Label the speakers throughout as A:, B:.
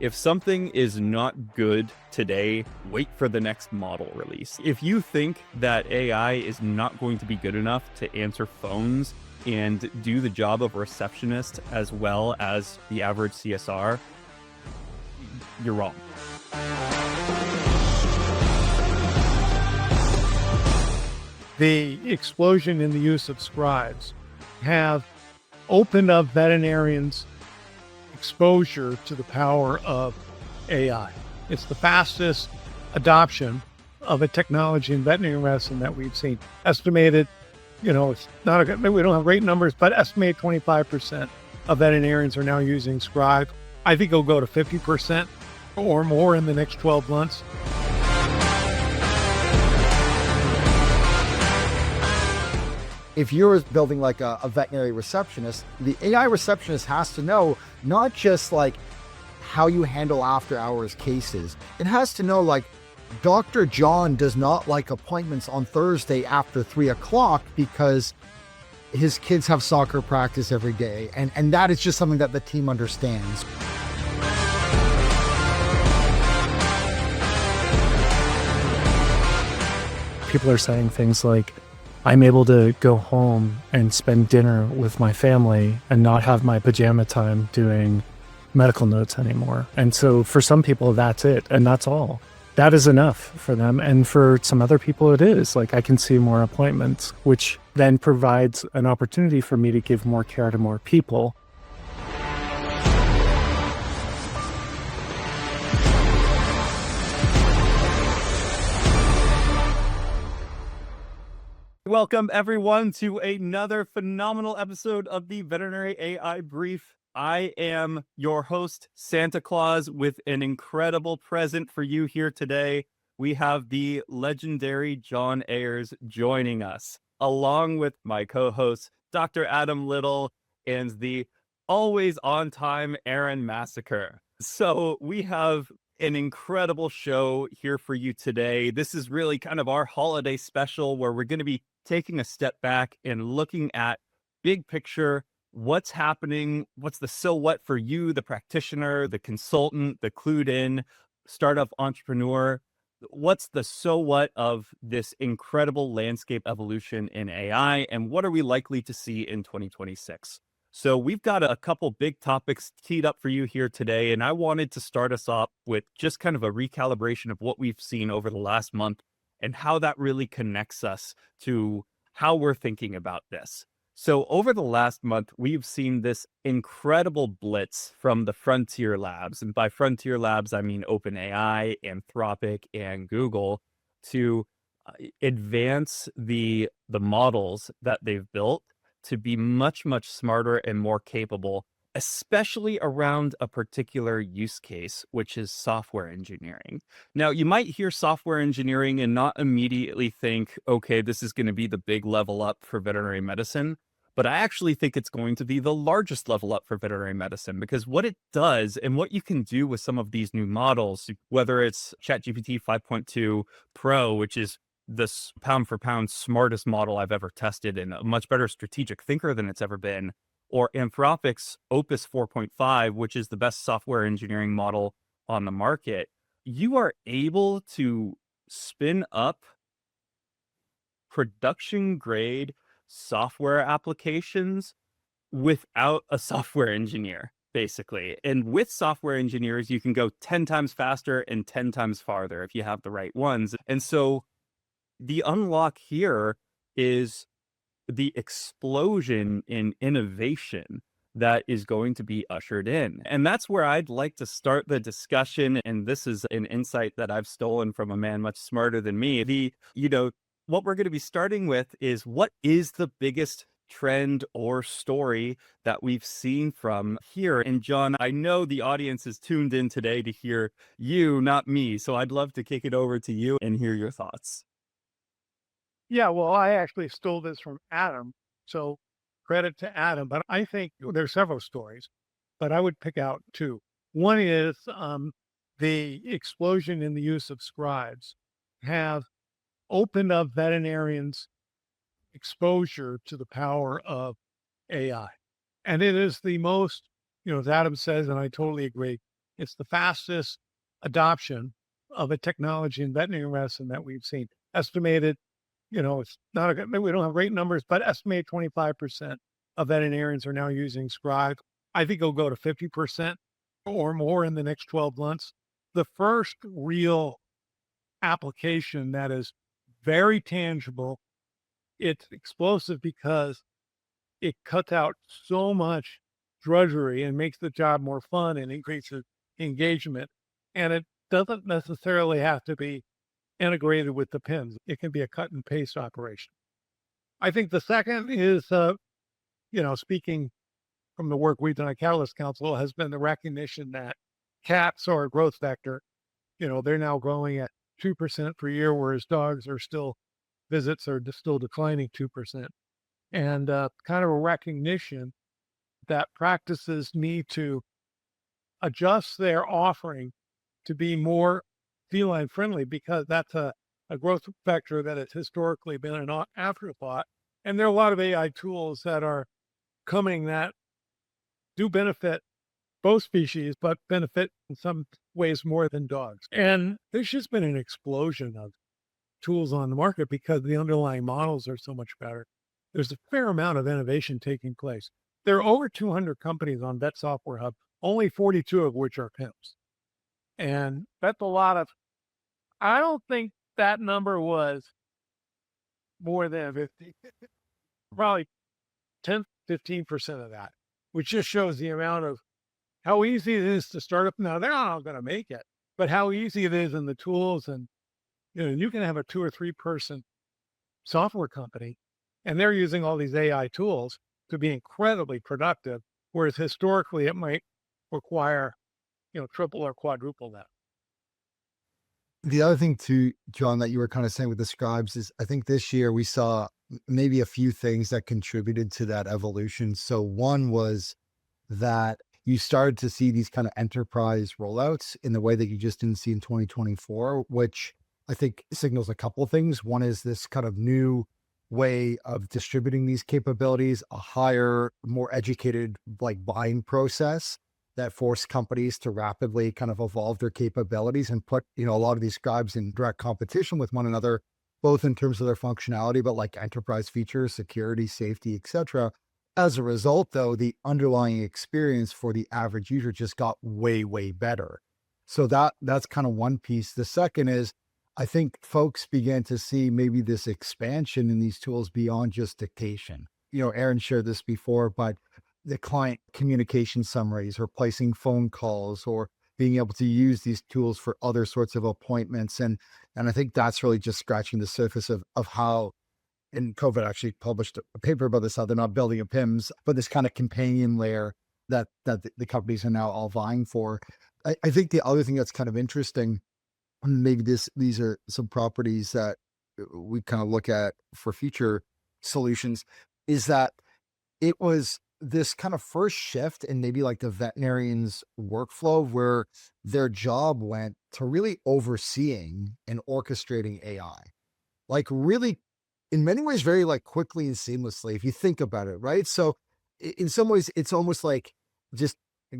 A: If something is not good today, wait for the next model release. If you think that AI is not going to be good enough to answer phones and do the job of a receptionist as well as the average CSR, you're wrong.
B: The explosion in the use of scribes have opened up veterinarians' exposure to the power of AI. It's the fastest adoption of a technology in veterinary medicine that we've seen. Estimated, it's not we don't have great numbers, but estimated 25% of veterinarians are now using scribe. I think it'll go to 50% or more in the next 12 months.
C: If you're building like a veterinary receptionist, the AI receptionist has to know not just like how you handle after hours cases. It has to know like Dr. John does not like appointments on Thursday after 3 o'clock because his kids have soccer practice every day. And that is just something that the team understands.
D: People are saying things like, I'm able to go home and spend dinner with my family and not have my pajama time doing medical notes anymore. And so for some people, that's it. And that's all. That is enough for them. And for some other people, it is. Like I can see more appointments, which then provides an opportunity for me to give more care to more people.
A: Welcome, everyone, to another phenomenal episode of the Veterinary AI Brief. I am your host, Santa Claus, with an incredible present for you here today. We have the legendary John Ayers joining us, along with my co-host, Dr. Adam Little, and the always on-time Aaron Massacre. So we have an incredible show here for you today. This is really kind of our holiday special where we're going to be taking a step back and looking at big picture, what's happening, what's the so what for you, the practitioner, the consultant, the clued in startup entrepreneur. What's the so what of this incredible landscape evolution in AI, and what are we likely to see in 2026? So we've got a couple big topics teed up for you here today, and I wanted to start us off with just kind of a recalibration of what we've seen over the last month and how that really connects us to how we're thinking about this. So over the last month, we've seen this incredible blitz from the frontier labs. And by frontier labs, I mean OpenAI, Anthropic, and Google to advance the models that they've built to be much, much smarter and more capable, especially around a particular use case, which is software engineering. Now, you might hear software engineering and not immediately think, okay, this is going to be the big level up for veterinary medicine. But I actually think it's going to be the largest level up for veterinary medicine, because what it does and what you can do with some of these new models, whether it's ChatGPT 5.2 Pro, which is this pound for pound smartest model I've ever tested and a much better strategic thinker than it's ever been, or Anthropic's Opus 4.5, which is the best software engineering model on the market, you are able to spin up production grade software applications without a software engineer, basically. And with software engineers, you can go 10 times faster and 10 times farther if you have the right ones. And so the unlock here is the explosion in innovation that is going to be ushered in. And that's where I'd like to start the discussion. And this is an insight that I've stolen from a man much smarter than me. What we're going to be starting with is, what is the biggest trend or story that we've seen from here? And John, I know the audience is tuned in today to hear you, not me. So I'd love to kick it over to you and hear your thoughts.
B: Yeah, well, I actually stole this from Adam, so credit to Adam. But I think there are several stories, but I would pick out two. One is the explosion in the use of scribes have opened up veterinarians' exposure to the power of AI. And it is the most, as Adam says, and I totally agree, It's the fastest adoption of a technology in veterinary medicine that we've seen. Estimated, it's not we don't have great numbers, but estimated 25% of veterinarians are now using Scribe. I think it'll go to 50% or more in the next 12 months. The first real application that is very tangible, it's explosive because it cuts out so much drudgery and makes the job more fun and increases engagement. And it doesn't necessarily have to be integrated with the pins. It can be a cut and paste operation. I think the second is, speaking from the work we've done at Catalyst Council, has been the recognition that cats are a growth vector. They're now growing at 2% per year, whereas visits are still declining 2%. And kind of a recognition that practices need to adjust their offering to be more feline friendly, because that's a growth vector that has historically been an afterthought. And there are a lot of AI tools that are coming that do benefit both species, but benefit in some ways more than dogs. And there's just been an explosion of tools on the market because the underlying models are so much better. There's a fair amount of innovation taking place. There are over 200 companies on Vet Software Hub, only 42 of which are PIMS. And that's a lot of, I don't think that number was more than 50, probably 10, 15% of that, which just shows the amount of how easy it is to start up. Now, they're not all going to make it, but how easy it is in the tools. And, you can have a 2 or 3 person software company, and they're using all these AI tools to be incredibly productive, whereas historically it might require, triple or quadruple that.
C: The other thing too, John, that you were kind of saying with the scribes is I think this year we saw maybe a few things that contributed to that evolution. So one was that you started to see these kind of enterprise rollouts in the way that you just didn't see in 2024, which I think signals a couple of things. One is this kind of new way of distributing these capabilities, a higher, more educated buying process that forced companies to rapidly kind of evolve their capabilities and put, a lot of these scribes in direct competition with one another, both in terms of their functionality, but like enterprise features, security, safety, etc. As a result, though, the underlying experience for the average user just got way, way better. So that's kind of one piece. The second is, I think folks began to see maybe this expansion in these tools beyond just dictation. Aaron shared this before, but the client communication summaries or placing phone calls or being able to use these tools for other sorts of appointments. And I think that's really just scratching the surface of how, and COVID actually published a paper about this, how they're not building a PIMS, but this kind of companion layer that the companies are now all vying for. I think the other thing that's kind of interesting, and maybe these are some properties that we kind of look at for future solutions, is that it was this kind of first shift in maybe like the veterinarian's workflow where their job went to really overseeing and orchestrating AI. Like really, in many ways, very quickly and seamlessly, if you think about it, right? So in some ways, it's almost like just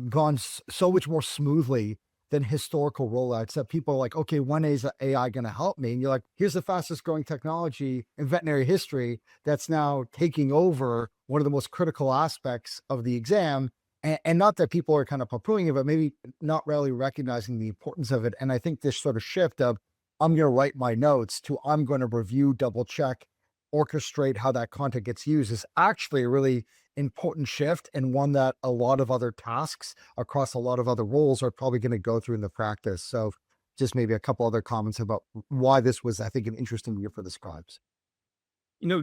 C: gone so much more smoothly than historical rollouts that people are like, okay, when is AI going to help me? And you're like, here's the fastest growing technology in veterinary history that's now taking over one of the most critical aspects of the exam. And not that people are kind of poo-pooing it, but maybe not really recognizing the importance of it. And I think this sort of shift of I'm going to write my notes to I'm going to review, double check, orchestrate how that content gets used is actually a really important shift, and one that a lot of other tasks across a lot of other roles are probably going to go through in the practice. So just maybe a couple other comments about why this was, I think, an interesting year for the scribes.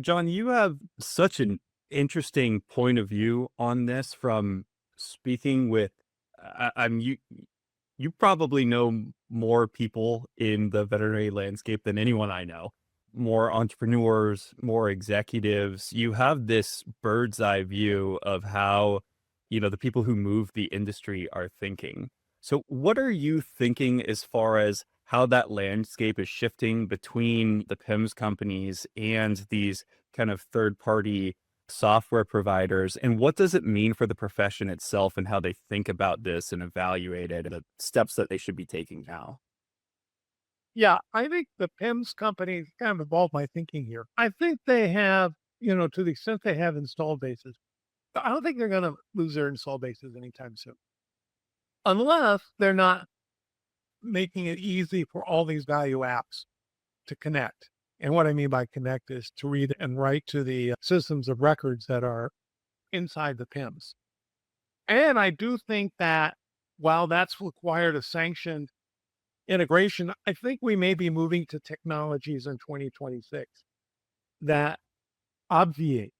A: John, you have such an interesting point of view on this from speaking with, you probably know more people in the veterinary landscape than anyone I know, more entrepreneurs, more executives. You have this bird's eye view of how, the people who move the industry are thinking. So what are you thinking as far as how that landscape is shifting between the PIMS companies and these kind of third party software providers, and what does it mean for the profession itself and how they think about this and evaluate it and the steps that they should be taking now?
B: Yeah, I think the PIMS companies kind of evolved my thinking here. I think they have, to the extent they have installed bases, I don't think they're going to lose their install bases anytime soon, unless they're not making it easy for all these value apps to connect. And what I mean by connect is to read and write to the systems of records that are inside the PIMS. And I do think that while that's required a sanctioned integration, I think we may be moving to technologies in 2026 that obviate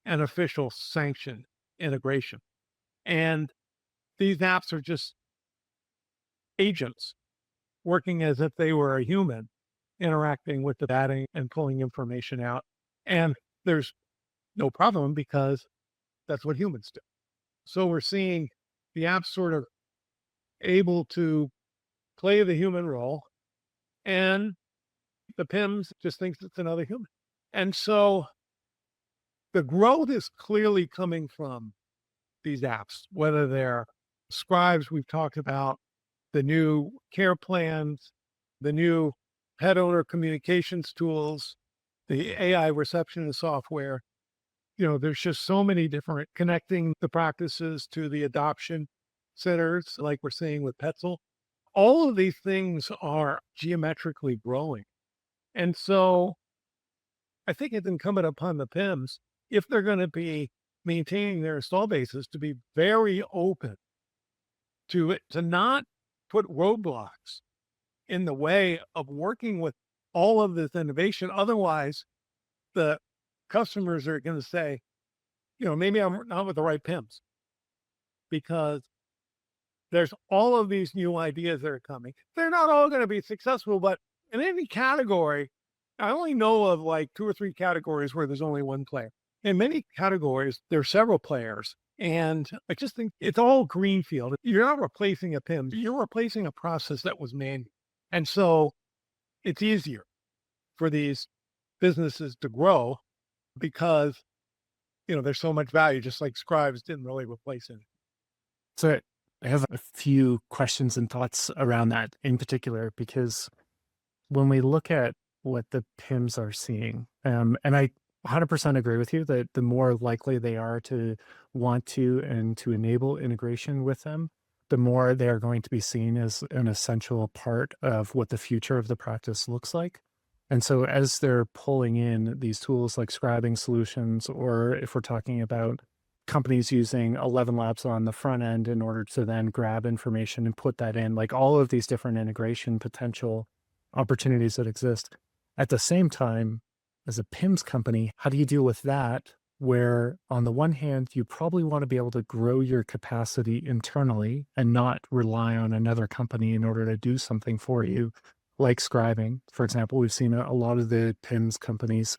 B: an official sanctioned integration. And these apps are just agents working as if they were a human interacting with the data and pulling information out. And there's no problem because that's what humans do. So we're seeing the apps sort of able to play the human role, and the PIMS just thinks it's another human. And so the growth is clearly coming from these apps, whether they're scribes we've talked about, the new care plans, the new pet owner communications tools, the AI receptionist software. There's just so many different connecting the practices to the adoption centers, like we're seeing with Petzl. All of these things are geometrically growing. And so I think it's incumbent upon the PIMS, if they're going to be maintaining their install bases, to be very open to it, to not put roadblocks in the way of working with all of this innovation. Otherwise, the customers are going to say, maybe I'm not with the right PIMS, because there's all of these new ideas that are coming. They're not all going to be successful, but in any category, I only know of like 2 or 3 categories where there's only one player. In many categories, there are several players. And I just think it's all greenfield. You're not replacing a PIM, you're replacing a process that was manual. And so it's easier for these businesses to grow because, there's so much value, just like scribes didn't really replace it.
D: So I have a few questions and thoughts around that in particular, because when we look at what the PIMs are seeing, and I 100% agree with you that the more likely they are to want to and to enable integration with them, the more they are going to be seen as an essential part of what the future of the practice looks like. And so as they're pulling in these tools like scribing solutions, or if we're talking about companies using 11 Labs on the front end in order to then grab information and put that in, like all of these different integration potential opportunities that exist. At the same time, as a PIMS company, how do you deal with that? Where on the one hand, you probably want to be able to grow your capacity internally and not rely on another company in order to do something for you, like scribing. For example, we've seen a lot of the PIMS companies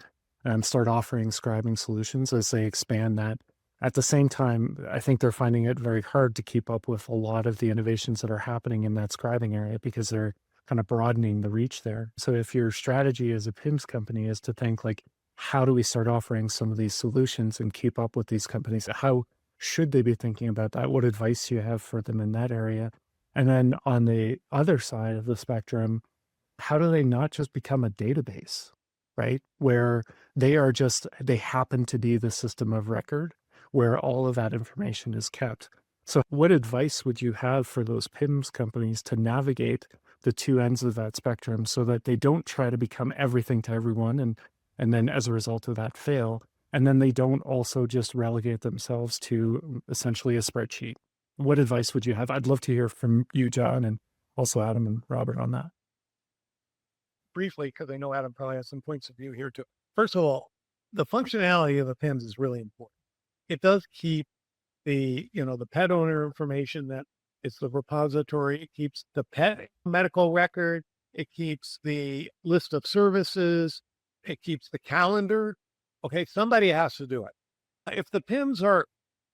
D: start offering scribing solutions as they expand that. At the same time, I think they're finding it very hard to keep up with a lot of the innovations that are happening in that scribing area because they're kind of broadening the reach there. So if your strategy as a PIMS company is to think like, how do we start offering some of these solutions and keep up with these companies? How should they be thinking about that? What advice do you have for them in that area? And then on the other side of the spectrum, how do they not just become a database, right? Where they happen to be the system of record where all of that information is kept. So what advice would you have for those PIMS companies to navigate the two ends of that spectrum so that they don't try to become everything to everyone and then as a result of that fail, and then they don't also just relegate themselves to essentially a spreadsheet? What advice would you have? I'd love to hear from you, John, and also Adam and Robert on that.
B: Briefly, because I know Adam probably has some points of view here too. First of all, the functionality of the PIMS is really important. It does keep the pet owner information, that it's the repository. It keeps the pet medical record. It keeps the list of services. It keeps the calendar. Okay, somebody has to do it. If the PIMs are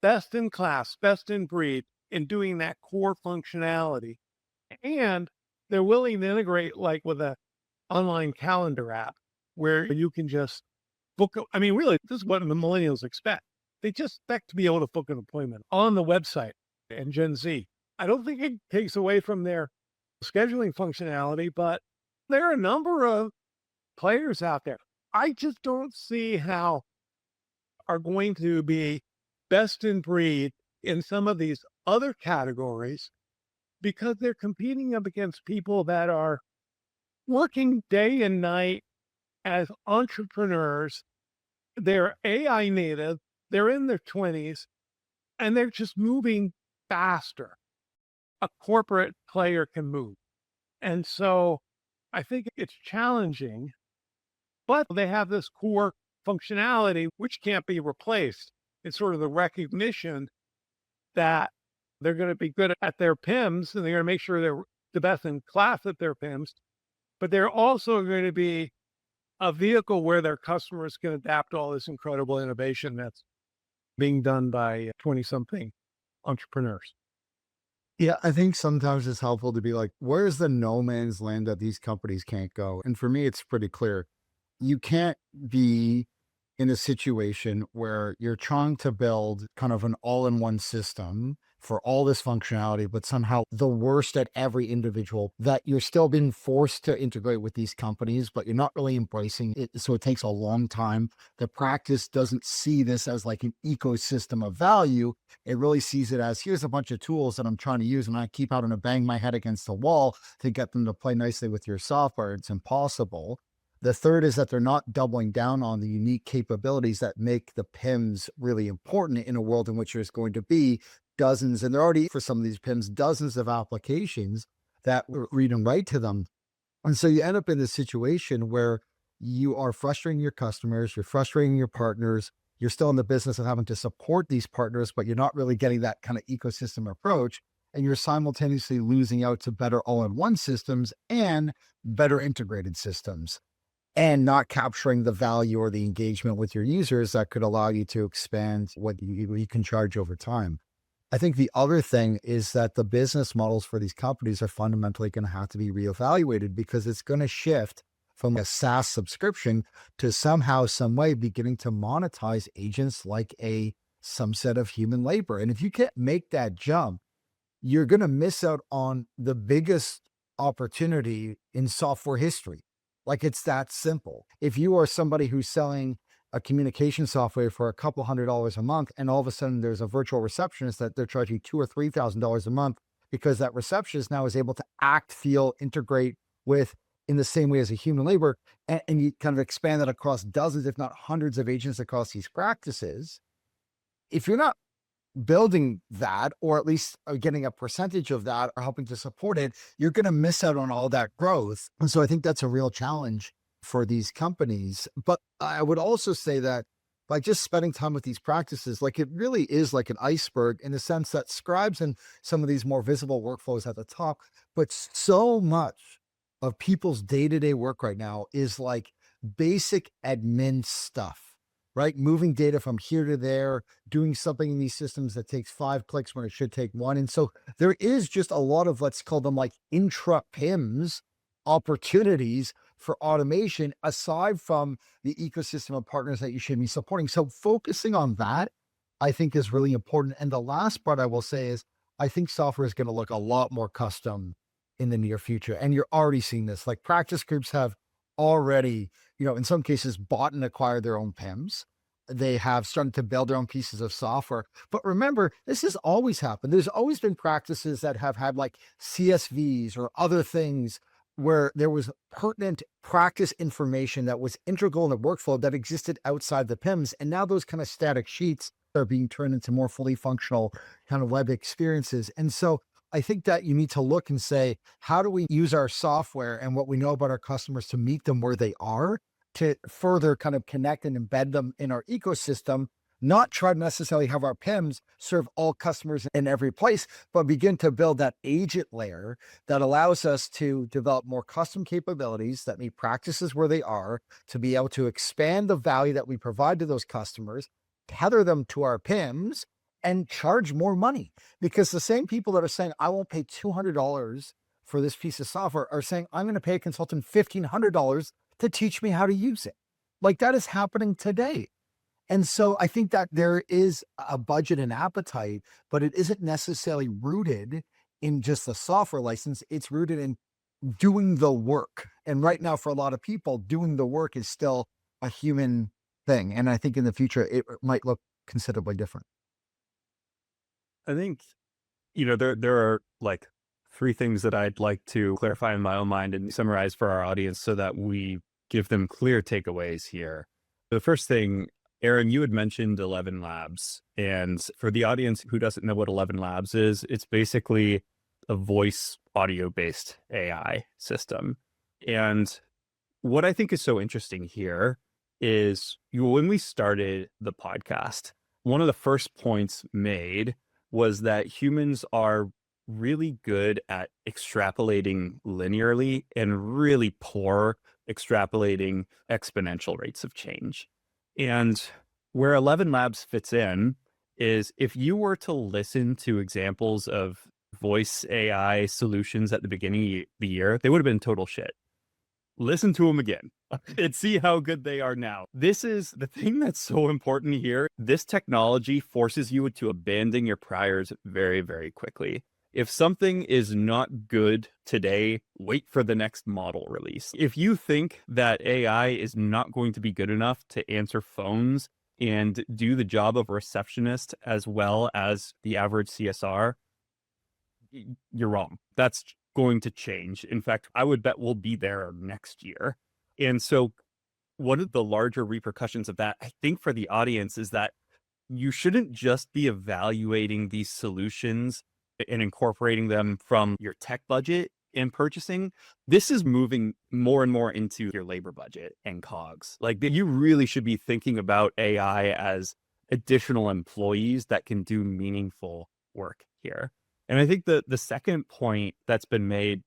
B: best in class, best in breed in doing that core functionality, and they're willing to integrate like with a online calendar app where you can just I mean, really, this is what the millennials expect. They just expect to be able to book an appointment on the website and Gen Z. I don't think it takes away from their scheduling functionality, but there are a number of players out there. I just don't see how are going to be best in breed in some of these other categories because they're competing up against people that are working day and night as entrepreneurs. They're AI native, they're in their 20s, and they're just moving faster. A corporate player can move. And so I think it's challenging, but they have this core functionality which can't be replaced. It's sort of the recognition that they're going to be good at their PIMS and they're going to make sure they're the best in class at their PIMS, but they're also going to be a vehicle where their customers can adapt all this incredible innovation that's being done by 20 something entrepreneurs.
C: Yeah, I think sometimes it's helpful to be like, where's the no man's land that these companies can't go? And for me, it's pretty clear. You can't be in a situation where you're trying to build kind of an all-in-one system for all this functionality, but somehow the worst at every individual that you're still being forced to integrate with these companies, but you're not really embracing it. So it takes a long time. The practice doesn't see this as like an ecosystem of value. It really sees it as here's a bunch of tools that I'm trying to use and I keep having to bang my head against the wall to get them to play nicely with your software. It's impossible. The third is that they're not doubling down on the unique capabilities that make the PIMS really important in a world in which there's going to be dozens, and there are already for some of these PIMS, dozens of applications that read and write to them. And so you end up in this situation where you are frustrating your customers, you're frustrating your partners, you're still in the business of having to support these partners, but you're not really getting that kind of ecosystem approach. And you're simultaneously losing out to better all-in-one systems and better integrated systems, and not capturing the value or the engagement with your users that could allow you to expand what you can charge over time. I think the other thing is that the business models for these companies are fundamentally going to have to be reevaluated because it's going to shift from a SaaS subscription to somehow, some way beginning to monetize agents like some set of human labor. And if you can't make that jump, you're going to miss out on the biggest opportunity in software history. Like it's that simple. If you are somebody who's selling a communication software for a couple $100s a month, and all of a sudden there's a virtual receptionist that they're charging $2,000 or $3,000 a month because that receptionist now is able to act, feel, integrate with in the same way as a human labor, and you kind of expand that across dozens, if not hundreds of agents across these practices. If you're not building that, or at least getting a percentage of that or helping to support it, you're going to miss out on all that growth. And so I think that's a real challenge for these companies. But I would also say that by just spending time with these practices, like it really is like an iceberg in the sense that scribes and some of these more visible workflows at the top, but so much of people's day-to-day work right now is like basic admin stuff, right? Moving data from here to there, doing something in these systems that takes 5 clicks when it should take 1. And so there is just a lot of, let's call them like intra PIMS opportunities for automation, aside from the ecosystem of partners that you should be supporting. So focusing on that, I think is really important. And the last part I will say is, I think software is going to look a lot more custom in the near future. And you're already seeing this, like practice groups have already, in some cases bought and acquired their own PIMs. They have started to build their own pieces of software. But remember, this has always happened. There's always been practices that have had like CSVs or other things where there was pertinent practice information that was integral in the workflow that existed outside the PIMs. And now those kind of static sheets are being turned into more fully functional kind of web experiences. And so I think that you need to look and say, how do we use our software and what we know about our customers to meet them where they are, to further kind of connect and embed them in our ecosystem, not try to necessarily have our PIMs serve all customers in every place, but begin to build that agent layer that allows us to develop more custom capabilities that meet practices where they are, to be able to expand the value that we provide to those customers, tether them to our PIMs, and charge more money. Because the same people that are saying, I won't pay $200 for this piece of software are saying, I'm going to pay a consultant $1,500 to teach me how to use it. Like that is happening today. And so I think that there is a budget and appetite, but it isn't necessarily rooted in just the software license. It's rooted in doing the work. And right now, for a lot of people, doing the work is still a human thing. And I think in the future, it might look considerably different.
A: I think, there are like three things that I'd like to clarify in my own mind and summarize for our audience so that we give them clear takeaways here. The first thing, Aaron, you had mentioned 11 Labs. And for the audience who doesn't know what 11 Labs is, it's basically a voice audio based AI system. And what I think is so interesting here is when we started the podcast, one of the first points made was that humans are really good at extrapolating linearly and really poor extrapolating exponential rates of change. And where 11 Labs fits in is if you were to listen to examples of voice AI solutions at the beginning of the year, they would have been total shit. Listen to them again and see how good they are now. This is the thing that's so important here. This technology forces you to abandon your priors very, very quickly. If something is not good today, wait for the next model release. If you think that AI is not going to be good enough to answer phones and do the job of a receptionist as well as the average CSR, you're wrong. That's going to change. In fact, I would bet we'll be there next year. And so one of the larger repercussions of that, I think, for the audience is that you shouldn't just be evaluating these solutions and incorporating them from your tech budget in purchasing. This is moving more and more into your labor budget and COGS. Like you really should be thinking about AI as additional employees that can do meaningful work here. And I think the second point that's been made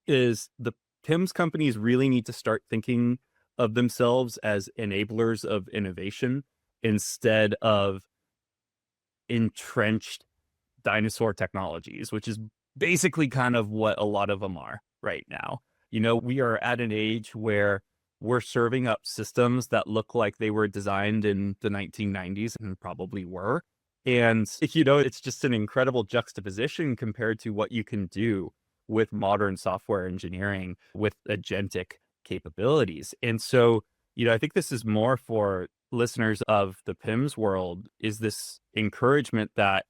A: is the PIMS companies really need to start thinking of themselves as enablers of innovation instead of entrenched dinosaur technologies, which is basically kind of what a lot of them are right now. We are at an age where we're serving up systems that look like they were designed in the 1990s and probably were. And, it's just an incredible juxtaposition compared to what you can do with modern software engineering with agentic capabilities. And so, I think this is more for listeners of the PIMS world, is this encouragement that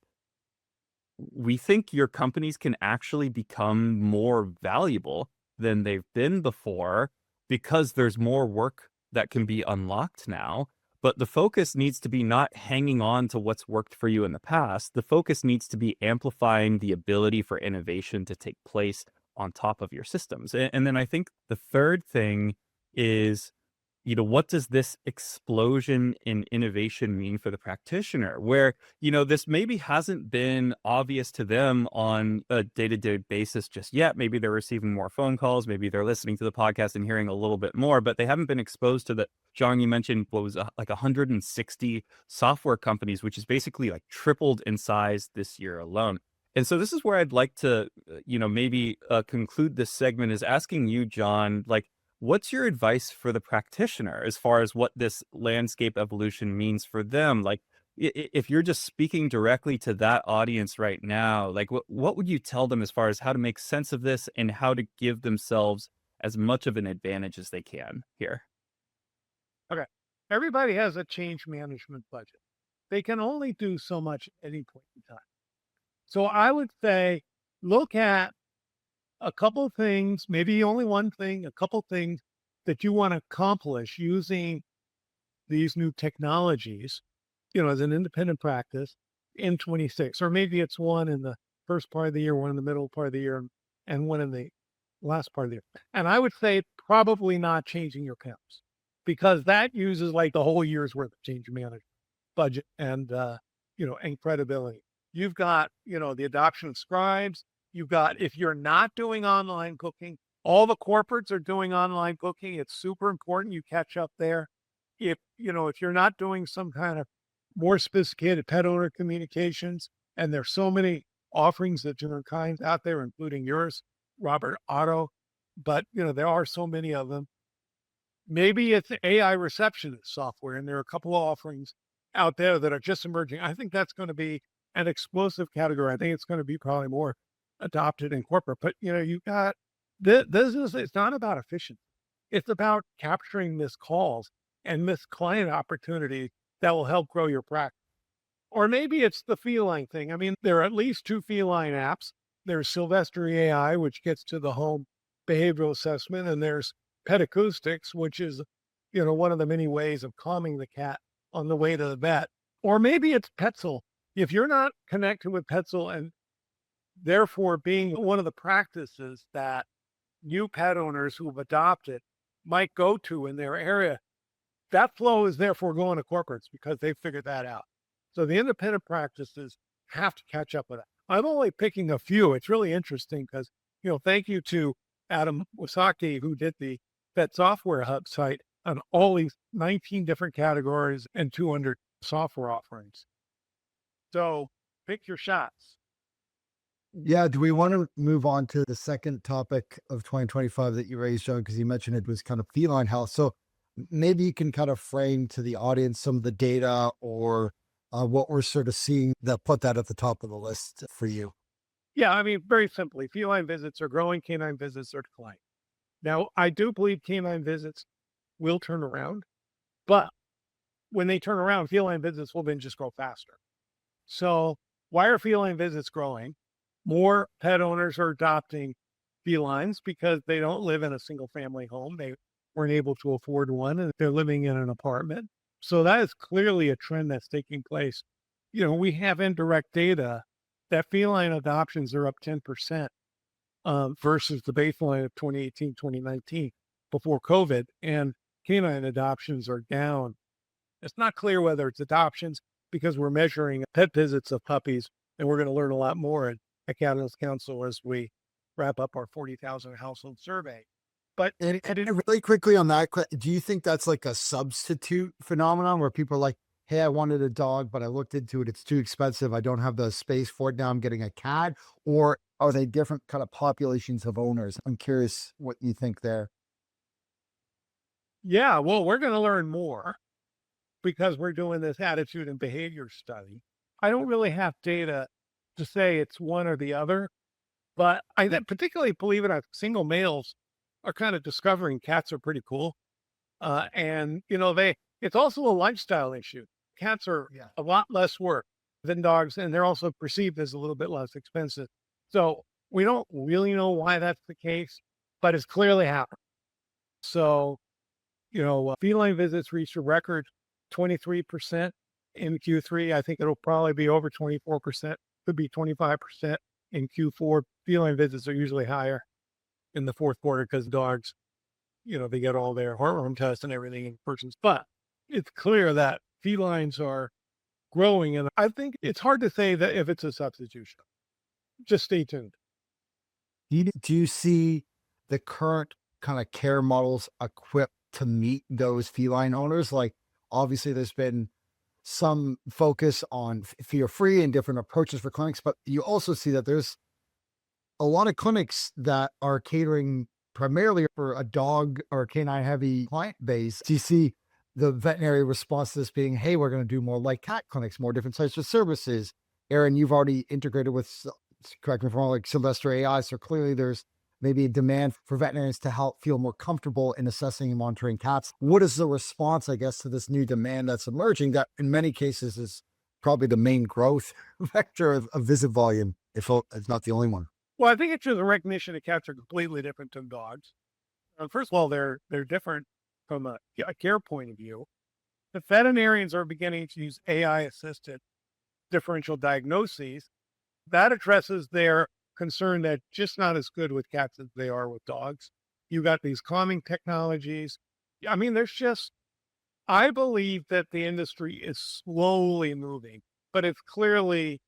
A: we think your companies can actually become more valuable than they've been before because there's more work that can be unlocked now. But the focus needs to be not hanging on to what's worked for you in the past. The focus needs to be amplifying the ability for innovation to take place on top of your systems. And then I think the third thing is, what does this explosion in innovation mean for the practitioner? Where, this maybe hasn't been obvious to them on a day-to-day basis just yet. Maybe they're receiving more phone calls. Maybe they're listening to the podcast and hearing a little bit more, but they haven't been exposed to the, John, you mentioned what was like 160 software companies, which is basically like tripled in size this year alone. And so this is where I'd like to, maybe conclude this segment is asking you, John, like, what's your advice for the practitioner as far as what this landscape evolution means for them? Like, if you're just speaking directly to that audience right now, like, what would you tell them as far as how to make sense of this and how to give themselves as much of an advantage as they can here?
B: Okay. Everybody has a change management budget. They can only do so much at any point in time. So I would say, look at a couple of things, maybe only one thing, a couple things that you want to accomplish using these new technologies, as an independent practice in 26, or maybe it's one in the first part of the year, one in the middle part of the year, and one in the last part of the year. And I would say probably not changing your PIMS, because that uses like the whole year's worth of change management budget and, and credibility. You've got, the adoption of scribes. You've got, if you're not doing online cooking, all the corporates are doing online cooking. It's super important you catch up there. If you're not doing some kind of more sophisticated pet owner communications, and there's so many offerings of different kinds out there, including yours, Robert Otto, but there are so many of them. Maybe it's AI receptionist software, and there are a couple of offerings out there that are just emerging. I think that's going to be an explosive category. I think it's going to be probably more adopted in corporate. But you've got this is it's not about efficiency. It's about capturing missed calls and missed client opportunities that will help grow your practice. Or maybe it's the feline thing. I mean, there are at least 2 feline apps. There's Sylvester AI, which gets to the home behavioral assessment, and there's Pet Acoustics, which is, one of the many ways of calming the cat on the way to the vet. Or maybe it's Petzl. If you're not connected with Petzl and therefore being one of the practices that new pet owners who've adopted might go to in their area, that flow is therefore going to corporates because they've figured that out. So the independent practices have to catch up with that. I'm only picking a few. It's really interesting because, thank you to Adam Wasaki, who did the Vet Software Hub site on all these 19 different categories and 200 software offerings. So pick your shots.
C: Yeah. Do we want to move on to the second topic of 2025 that you raised, John? Because you mentioned it was kind of feline health. So maybe you can kind of frame to the audience some of the data or what we're sort of seeing that put that at the top of the list for you.
B: Yeah, I mean, very simply, feline visits are growing, canine visits are declining. Now, I do believe canine visits will turn around, but when they turn around, feline visits will then just grow faster. So why are feline visits growing? More pet owners are adopting felines because they don't live in a single family home. They weren't able to afford one and they're living in an apartment. So that is clearly a trend that's taking place. We have indirect data that feline adoptions are up 10% versus the baseline of 2018, 2019 before COVID, and canine adoptions are down. It's not clear whether it's adoptions because we're measuring pet visits of puppies, and we're going to learn a lot more at Catalyst Council as we wrap up our 40,000 household survey. But
C: And really quickly on that, do you think that's like a substitute phenomenon where people are like, hey, I wanted a dog, but I looked into it. It's too expensive. I don't have the space for it. Now I'm getting a cat. Or are they different kind of populations of owners? I'm curious what you think there.
B: yeah, well, we're going to learn more because we're doing this attitude and behavior study. I don't really have data to say it's one or the other, but I particularly believe it, single males are kind of discovering cats are pretty cool. And it's also a lifestyle issue. Cats are a lot less work than dogs, and they're also perceived as a little bit less expensive. So we don't really know why that's the case, but it's clearly happened. So, feline visits reached a record 23% in Q3. I think it'll probably be over 24%, could be 25% in Q4. Feline visits are usually higher in the fourth quarter because dogs, they get all their hormone tests and everything in persons. But it's clear that felines are growing. And I think it's hard to say that if it's a substitution. Just stay tuned.
C: Do you see the current kind of care models equipped to meet those feline owners? Like, obviously, there's been some focus on fear-free and different approaches for clinics, but you also see that there's a lot of clinics that are catering primarily for a dog or canine heavy client base. Do you see the veterinary response to this being, hey, we're going to do more like cat clinics, more different types of services? Aaron, you've already integrated with, correct me if I'm wrong, like Sylvester AI. So clearly there's maybe a demand for veterinarians to help feel more comfortable in assessing and monitoring cats. What is the response, I guess, to this new demand that's emerging that in many cases is probably the main growth vector of visit volume, if it's not the only one?
B: Well, I think it's just a recognition that cats are completely different than dogs. First of all, they're different from a care point of view. The veterinarians are beginning to use AI-assisted differential diagnoses. That addresses their concern that just not as good with cats as they are with dogs. You got these calming technologies. I mean, I believe that the industry is slowly moving, but it's clearly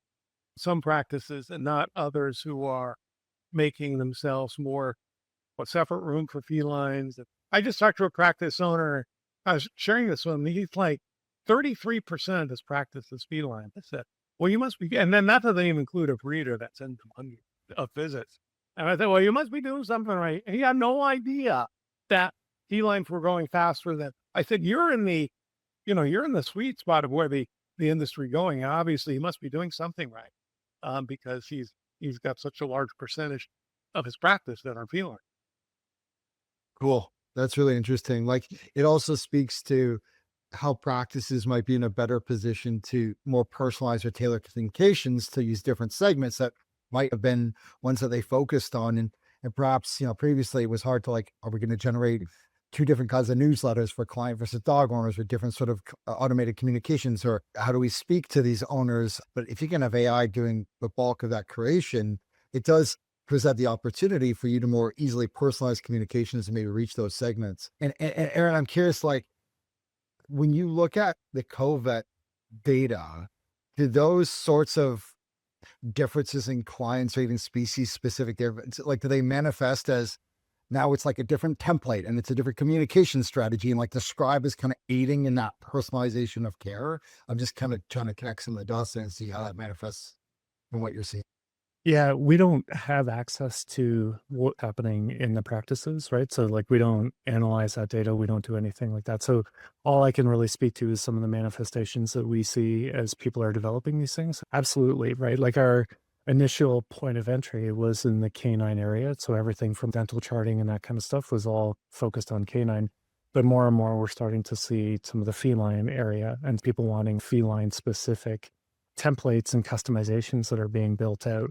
B: some practices and not others who are making themselves more a separate room for felines. I just talked to a practice owner. I was sharing this with him. He's like, 33% of this practice is feline. I said, well, you must be, and then that doesn't even include a breeder that's in hundreds of visits. And I said, well, you must be doing something right. And he had no idea that felines were growing faster than I said, you're in the, you're in the sweet spot of where the industry going. And obviously he must be doing something right. Because he's got such a large percentage of his practice that are feline.
C: Cool. That's really interesting. Like it also speaks to how practices might be in a better position to more personalize or tailor communications to use different segments that might have been ones that they focused on. And perhaps, previously it was hard to like, are we going to generate two different kinds of newsletters for client versus dog owners with different sort of automated communications, or how do we speak to these owners? But if you can have AI doing the bulk of that creation, it does present the opportunity for you to more easily personalize communications and maybe reach those segments. And Aaron, I'm curious, like when you look at the COVID data, do those sorts of differences in clients or even species specific differences, like do they manifest as now it's like a different template and it's a different communication strategy, and like the scribe is kind of aiding in that personalization of care? I'm just kind of trying to connect some of the dots and see how that manifests in what you're seeing.
D: Yeah, we don't have access to what's happening in the practices, right? So like we don't analyze that data, we don't do anything like that. So all I can really speak to is some of the manifestations that we see as people are developing these things. Absolutely, right? Like our initial point of entry was in the canine area. So everything from dental charting and that kind of stuff was all focused on canine. But more and more, we're starting to see some of the feline area and people wanting feline specific templates and customizations that are being built out.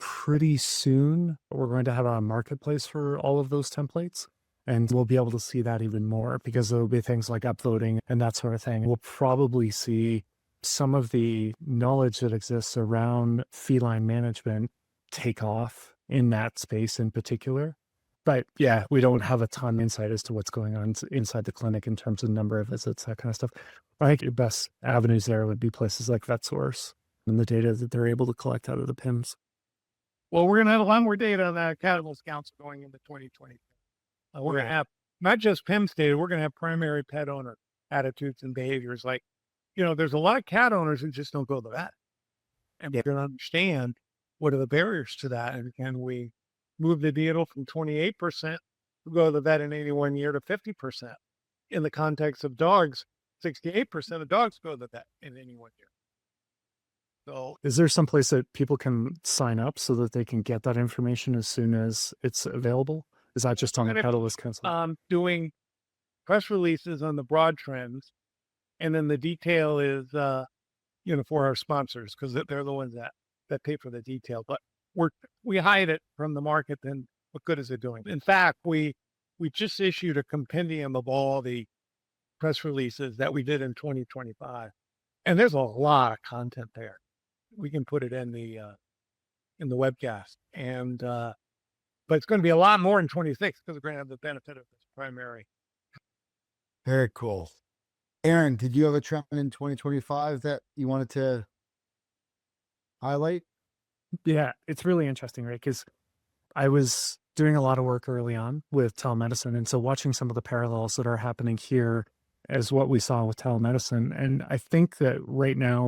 D: Pretty soon, we're going to have a marketplace for all of those templates. And we'll be able to see that even more because there'll be things like upvoting and that sort of thing. We'll probably see some of the knowledge that exists around feline management take off in that space in particular. But yeah, we don't have a ton of insight as to what's going on inside the clinic in terms of number of visits, that kind of stuff. I think your best avenues there would be places like VetSource and the data that they're able to collect out of the PIMS.
B: Well, we're going to have a lot more data on that Catalyst Council going into 2020. We're going to have not just PIMS data, we're going to have primary pet owner attitudes and behaviors. Like, there's a lot of cat owners who just don't go to the vet. And we're going to understand what are the barriers to that. And can we move the needle from 28% who go to the vet in any one year to 50%? In the context of dogs, 68% of dogs go to the vet in any one year. So
D: is there some place that people can sign up so that they can get that information as soon as it's available? Is that just on the Catalyst Council?
B: Doing press releases on the broad trends. And then the detail is, for our sponsors, because they're the ones that pay for the detail. But we hide it from the market, then what good is it doing? In fact, we just issued a compendium of all the press releases that we did in 2025. And there's a lot of content there. We can put it in the webcast. And but it's going to be a lot more in 26 because we're going to have the benefit of this primary.
C: Very cool. Aaron, did you have a trend in 2025 that you wanted to highlight?
D: Yeah, it's really interesting, right? Because I was doing a lot of work early on with telemedicine. And so watching some of the parallels that are happening here as what we saw with telemedicine. And I think that right now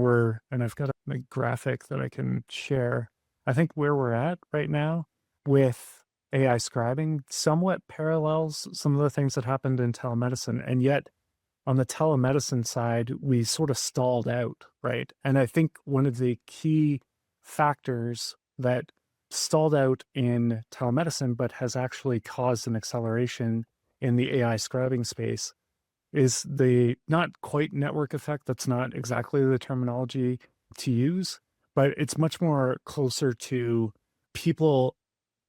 D: and I've got a graphic that I can share. I think where we're at right now with AI scribing somewhat parallels some of the things that happened in telemedicine. And yet on the telemedicine side, we sort of stalled out, right? And I think one of the key factors that stalled out in telemedicine, but has actually caused an acceleration in the AI scribing space is the not quite network effect. That's not exactly the terminology to use, but it's much more closer to people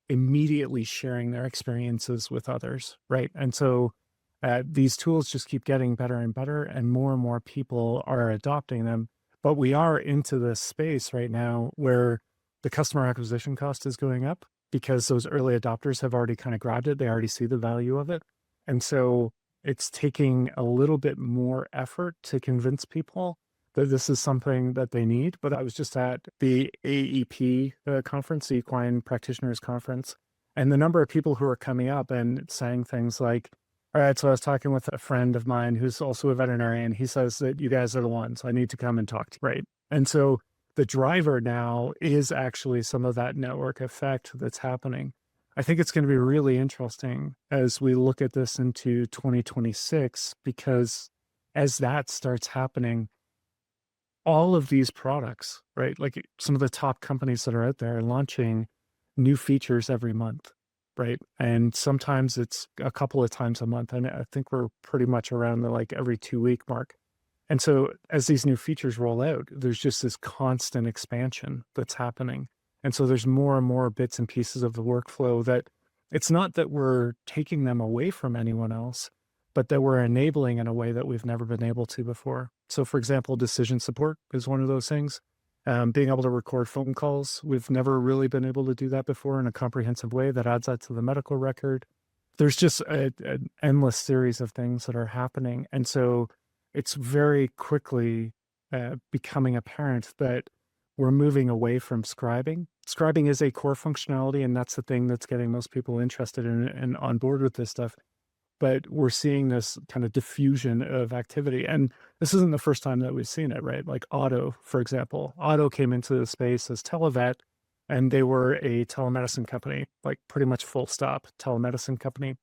D: immediately sharing their experiences with others, right? And so these tools just keep getting better and better, and more people are adopting them. But we are into this space right now where the customer acquisition cost is going up because those early adopters have already kind of grabbed it. They already see the value of it. And so it's taking a little bit more effort to convince people that this is something that they need. But I was just at the AEP conference, the Equine Practitioners Conference, and the number of people who are coming up and saying things like, all right, so I was talking with a friend of mine who's also a veterinarian. He says that you guys are the ones I need to come and talk to, right? And so the driver now is actually some of that network effect that's happening. I think it's going to be really interesting as we look at this into 2026, because as that starts happening, all of these products, right? Like some of the top companies that are out there are launching new features every month, right? And sometimes it's a couple of times a month. And I think we're pretty much around the like every 2 week mark. And so as these new features roll out, there's just this constant expansion that's happening. And so there's more and more bits and pieces of the workflow that it's not that we're taking them away from anyone else, but that we're enabling in a way that we've never been able to before. So, for example, decision support is one of those things. Being able to record phone calls, we've never really been able to do that before in a comprehensive way that adds that to the medical record. There's just an endless series of things that are happening. And so it's very quickly becoming apparent that we're moving away from scribing. Scribing is a core functionality, and that's the thing that's getting most people interested in and on board with this stuff. But we're seeing this kind of diffusion of activity. And this isn't the first time that we've seen it, right? Like Otto, for example. Otto came into the space as Televet, and they were a telemedicine company, like pretty much full stop telemedicine company.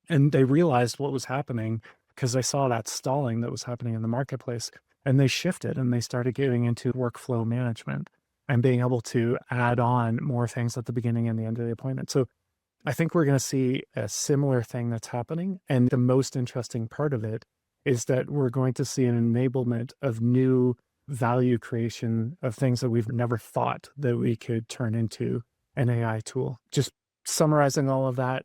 D: And they realized what was happening because they saw that stalling that was happening in the marketplace. And they shifted and they started getting into workflow management and being able to add on more things at the beginning and the end of the appointment. So I think we're going to see a similar thing that's happening. And the most interesting part of it is that we're going to see an enablement of new value creation of things that we've never thought that we could turn into an AI tool. Just summarizing all of that,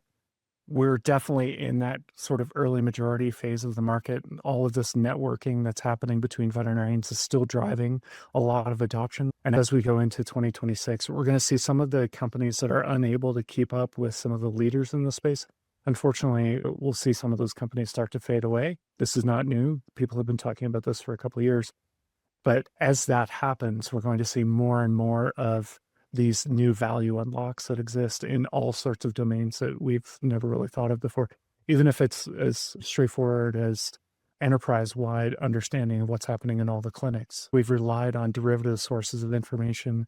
D: we're definitely in that sort of early majority phase of the market. All of this networking that's happening between veterinarians is still driving a lot of adoption. And as we go into 2026, we're going to see some of the companies that are unable to keep up with some of the leaders in the space. Unfortunately, we'll see some of those companies start to fade away. This is not new. People have been talking about this for a couple of years. But as that happens, we're going to see more and more of these new value unlocks that exist in all sorts of domains that we've never really thought of before, even if it's as straightforward as enterprise-wide understanding of what's happening in all the clinics. We've relied on derivative sources of information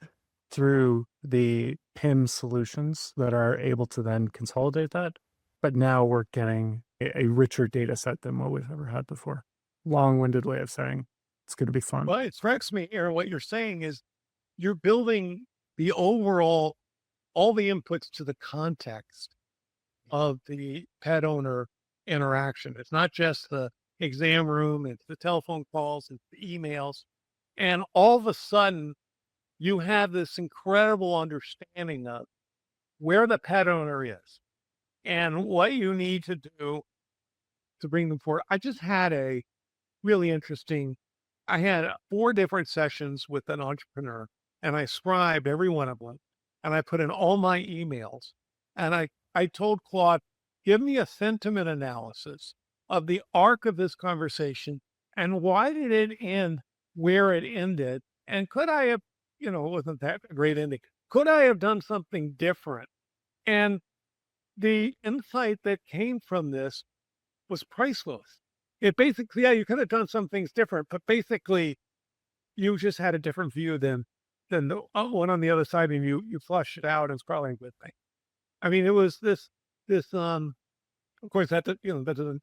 D: through the PIM solutions that are able to then consolidate that. But now we're getting a richer data set than what we've ever had before. Long-winded way of saying it's going to be fun.
B: Well, it strikes me, Aaron, what you're saying is you're building the overall, all the inputs to the context of the pet owner interaction. It's not just the exam room, it's the telephone calls, it's the emails. And all of a sudden, you have this incredible understanding of where the pet owner is and what you need to do to bring them forward. I just had a really interesting, I had 4 different sessions with an entrepreneur, and I scribed every one of them, and I put in all my emails, and I told Claude, give me a sentiment analysis of the arc of this conversation, and why did it end where it ended, and could I have, it wasn't that a great ending, could I have done something different? And the insight that came from this was priceless. It basically, yeah, you could have done some things different, but basically you just had a different view than the one on the other side, and you flushed it out and scrolling with me. I mean, it was this of course that that doesn't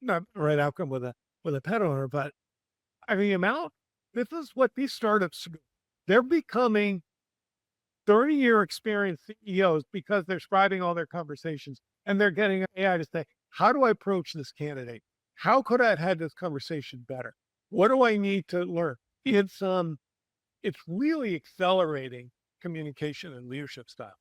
B: not the right outcome with a pet owner, but I mean this is what these startups do. They're becoming 30-year experience CEOs because they're scribing all their conversations and they're getting AI to say, how do I approach this candidate? How could I have had this conversation better? What do I need to learn? It's really accelerating communication and leadership style.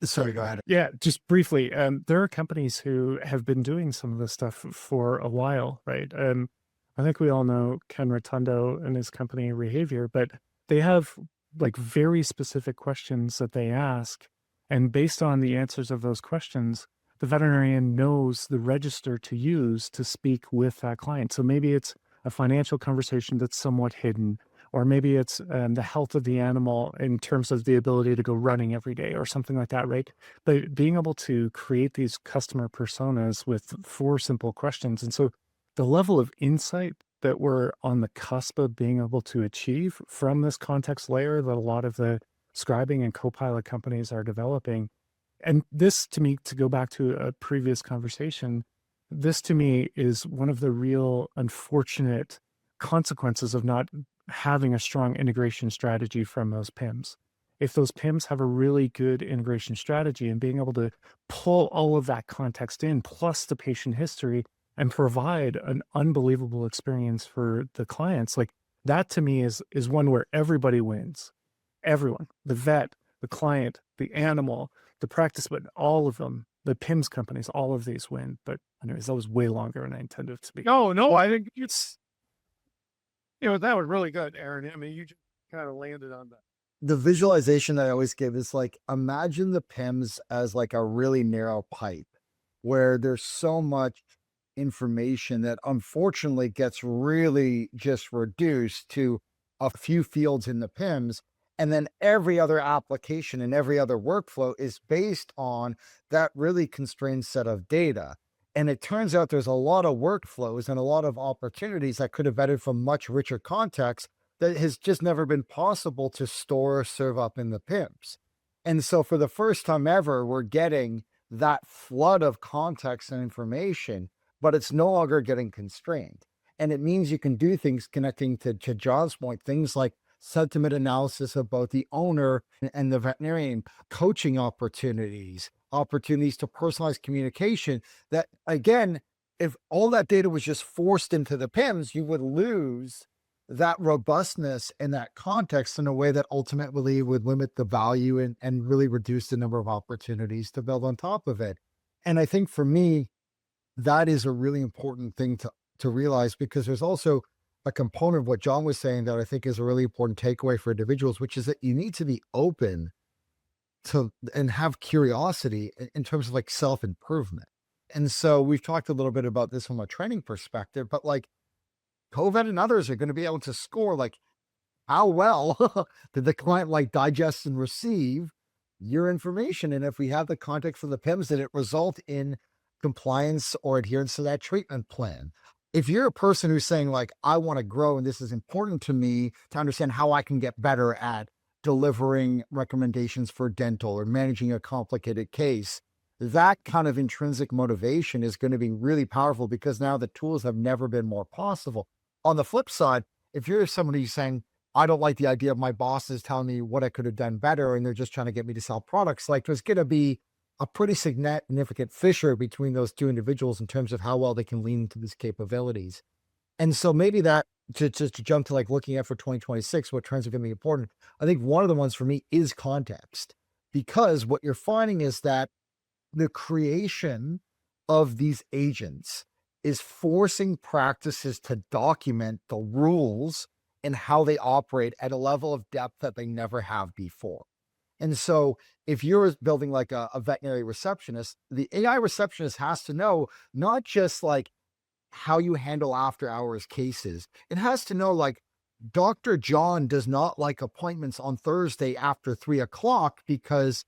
C: Sorry, go ahead.
D: Yeah, just briefly, there are companies who have been doing some of this stuff for a while, right? I think we all know Ken Rotundo and his company Rehavior, but they have like very specific questions that they ask. And based on the answers of those questions, the veterinarian knows the register to use to speak with that client. So maybe it's a financial conversation that's somewhat hidden, or maybe it's the health of the animal in terms of the ability to go running every day or something like that, right? But being able to create these customer personas with 4 simple questions. And so the level of insight that we're on the cusp of being able to achieve from this context layer that a lot of the scribing and copilot companies are developing And this to me, to go back to a previous conversation, this to me is one of the real unfortunate consequences of not having a strong integration strategy from those PIMs. If those PIMs have a really good integration strategy and being able to pull all of that context in, plus the patient history, and provide an unbelievable experience for the clients, like that to me is one where everybody wins. Everyone, the vet, the client, the animal, the practice, but all of them, the PIMS companies, all of these win. But anyways, that was way longer than I intended it to be.
B: No, I think it's, that was really good, Aaron. I mean, you just kind of landed on that.
C: The visualization that I always give is like, imagine the PIMS as like a really narrow pipe where there's so much information that unfortunately gets really just reduced to a few fields in the PIMS. And then every other application and every other workflow is based on that really constrained set of data. And it turns out there's a lot of workflows and a lot of opportunities that could have vetted from much richer context that has just never been possible to store or serve up in the PIMS. And so for the first time ever, we're getting that flood of context and information, but it's no longer getting constrained. And it means you can do things connecting to John's point, things like sentiment analysis of both the owner and the veterinarian, coaching opportunities to personalize communication. That again, if all that data was just forced into the PIMS, you would lose that robustness and that context in a way that ultimately would limit the value and really reduce the number of opportunities to build on top of it. And I think for me, that is a really important thing to realize, because there's also a component of what John was saying that I think is a really important takeaway for individuals, which is that you need to be open to and have curiosity in terms of like self-improvement. And so we've talked a little bit about this from a training perspective, but like COVID and others are going to be able to score like how well did the client like digest and receive your information. And if we have the context for the PIMS, did it result in compliance or adherence to that treatment plan? If you're a person who's saying like, I want to grow and this is important to me to understand how I can get better at delivering recommendations for dental or managing a complicated case, that kind of intrinsic motivation is going to be really powerful, because now the tools have never been more possible. On the flip side, if you're somebody saying, I don't like the idea of my bosses telling me what I could have done better, and they're just trying to get me to sell products, like there's going to be a pretty significant fissure between those two individuals in terms of how well they can lean into these capabilities. And so maybe that to jump to like looking at for 2026, what trends are going to be important. I think one of the ones for me is context, because what you're finding is that the creation of these agents is forcing practices to document the rules and how they operate at a level of depth that they never have before. And so if you're building like a veterinary receptionist, the AI receptionist has to know not just like how you handle after hours cases. It has to know like Dr. John does not like appointments on Thursday after 3 o'clock because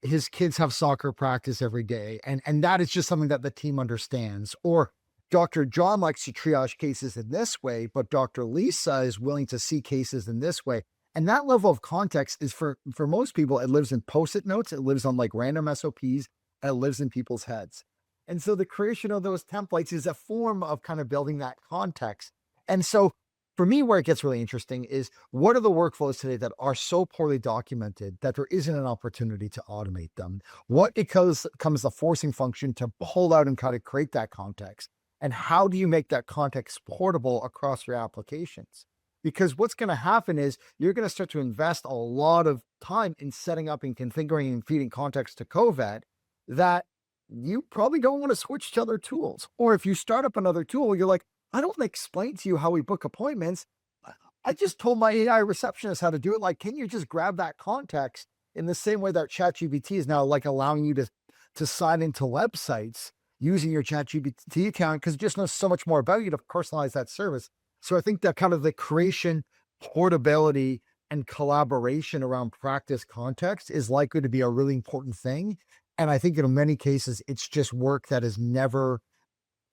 C: his kids have soccer practice every day. And that is just something that the team understands. Or Dr. John likes to triage cases in this way, but Dr. Lisa is willing to see cases in this way. And that level of context is for most people, it lives in Post-it notes, it lives on like random SOPs, and it lives in people's heads. And so the creation of those templates is a form of kind of building that context. And so for me, where it gets really interesting is, what are the workflows today that are so poorly documented that there isn't an opportunity to automate them? What becomes the forcing function to pull out and kind of create that context? And how do you make that context portable across your applications? Because what's going to happen is you're going to start to invest a lot of time in setting up and configuring and feeding context to COVID that you probably don't want to switch to other tools. Or if you start up another tool, you're like, I don't want to explain to you how we book appointments. I just told my AI receptionist how to do it. Like, can you just grab that context in the same way that ChatGPT is now like allowing you to sign into websites using your ChatGPT account, because it just knows so much more about you to personalize that service. So I think that kind of the creation, portability, and collaboration around practice context is likely to be a really important thing. And I think in many cases, it's just work that has never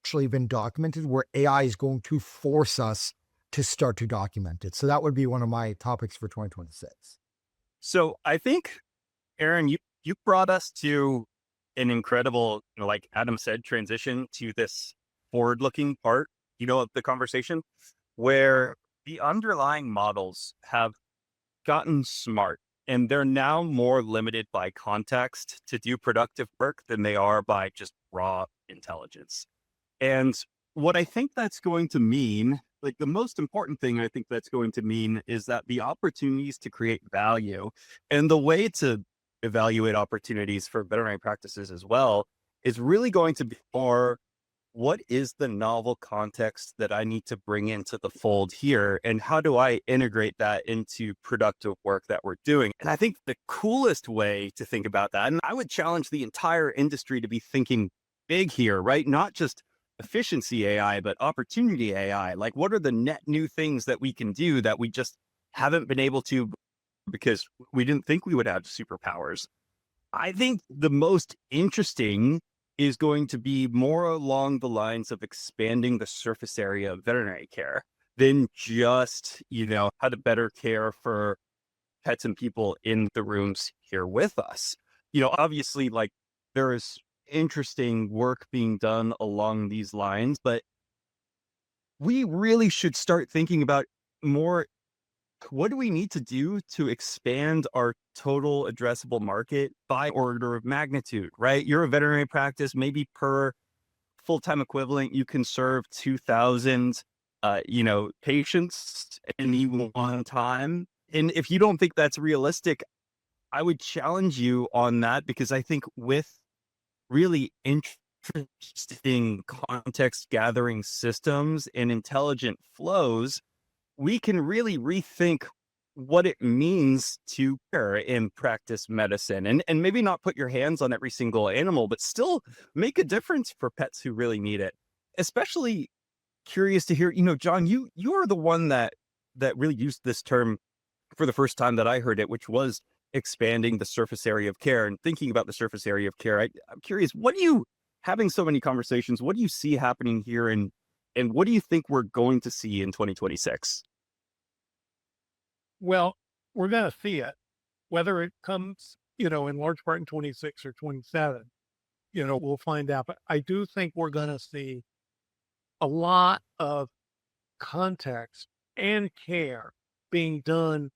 C: actually been documented, where AI is going to force us to start to document it. So that would be one of my topics for 2026.
A: So I think, Aaron, you you brought us to an incredible, like Adam said, transition to this forward-looking part, of the conversation where the underlying models have gotten smart and they're now more limited by context to do productive work than they are by just raw intelligence. And what I think that's going to mean, like the most important thing I think that's going to mean is that the opportunities to create value and the way to evaluate opportunities for veterinary practices as well is really going to be more what is the novel context that I need to bring into the fold here? And how do I integrate that into productive work that we're doing? And I think the coolest way to think about that, and I would challenge the entire industry to be thinking big here, right? Not just efficiency AI, but opportunity AI. Like, what are the net new things that we can do that we just haven't been able to because we didn't think we would have superpowers? I think the most interesting is going to be more along the lines of expanding the surface area of veterinary care than just, how to better care for pets and people in the rooms here with us. Obviously, like there is interesting work being done along these lines, but we really should start thinking about more what do we need to do to expand our total addressable market by order of magnitude, right? You're a veterinary practice, maybe per full-time equivalent, you can serve 2,000, patients at any one time. And if you don't think that's realistic, I would challenge you on that because I think with really interesting context gathering systems and intelligent flows, we can really rethink what it means to care and practice medicine and maybe not put your hands on every single animal, but still make a difference for pets who really need it. Especially curious to hear, John, you're the one that really used this term for the first time that I heard it, which was expanding the surface area of care and thinking about the surface area of care. I'm curious, having so many conversations, what do you see happening here and what do you think we're going to see in 2026?
B: Well, we're going to see it, whether it comes, in large part in 26 or 27, we'll find out. But I do think we're going to see a lot of context and care being done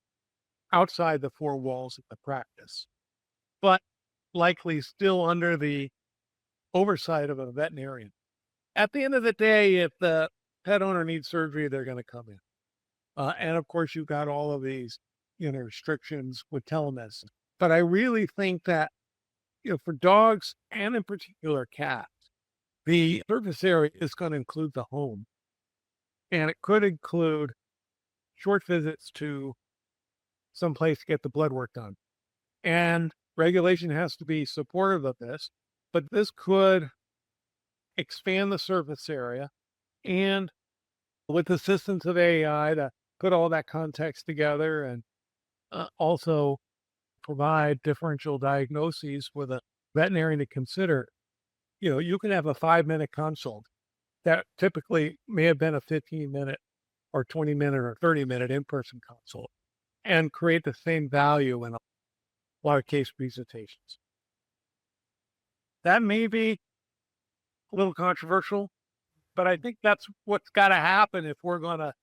B: outside the four walls of the practice, but likely still under the oversight of a veterinarian. At the end of the day, if the pet owner needs surgery, they're going to come in. And of course, you've got all of these, restrictions with telemedicine. But I really think that, for dogs and in particular cats, the surface area is going to include the home. And it could include short visits to some place to get the blood work done. And regulation has to be supportive of this, but this could expand the surface area and with assistance of AI to put all that context together and also provide differential diagnoses with a veterinarian to consider. You can have a 5-minute consult that typically may have been a 15-minute or 20-minute or 30-minute in-person consult and create the same value in a lot of case presentations. That may be a little controversial, but I think that's what's got to happen if we're going to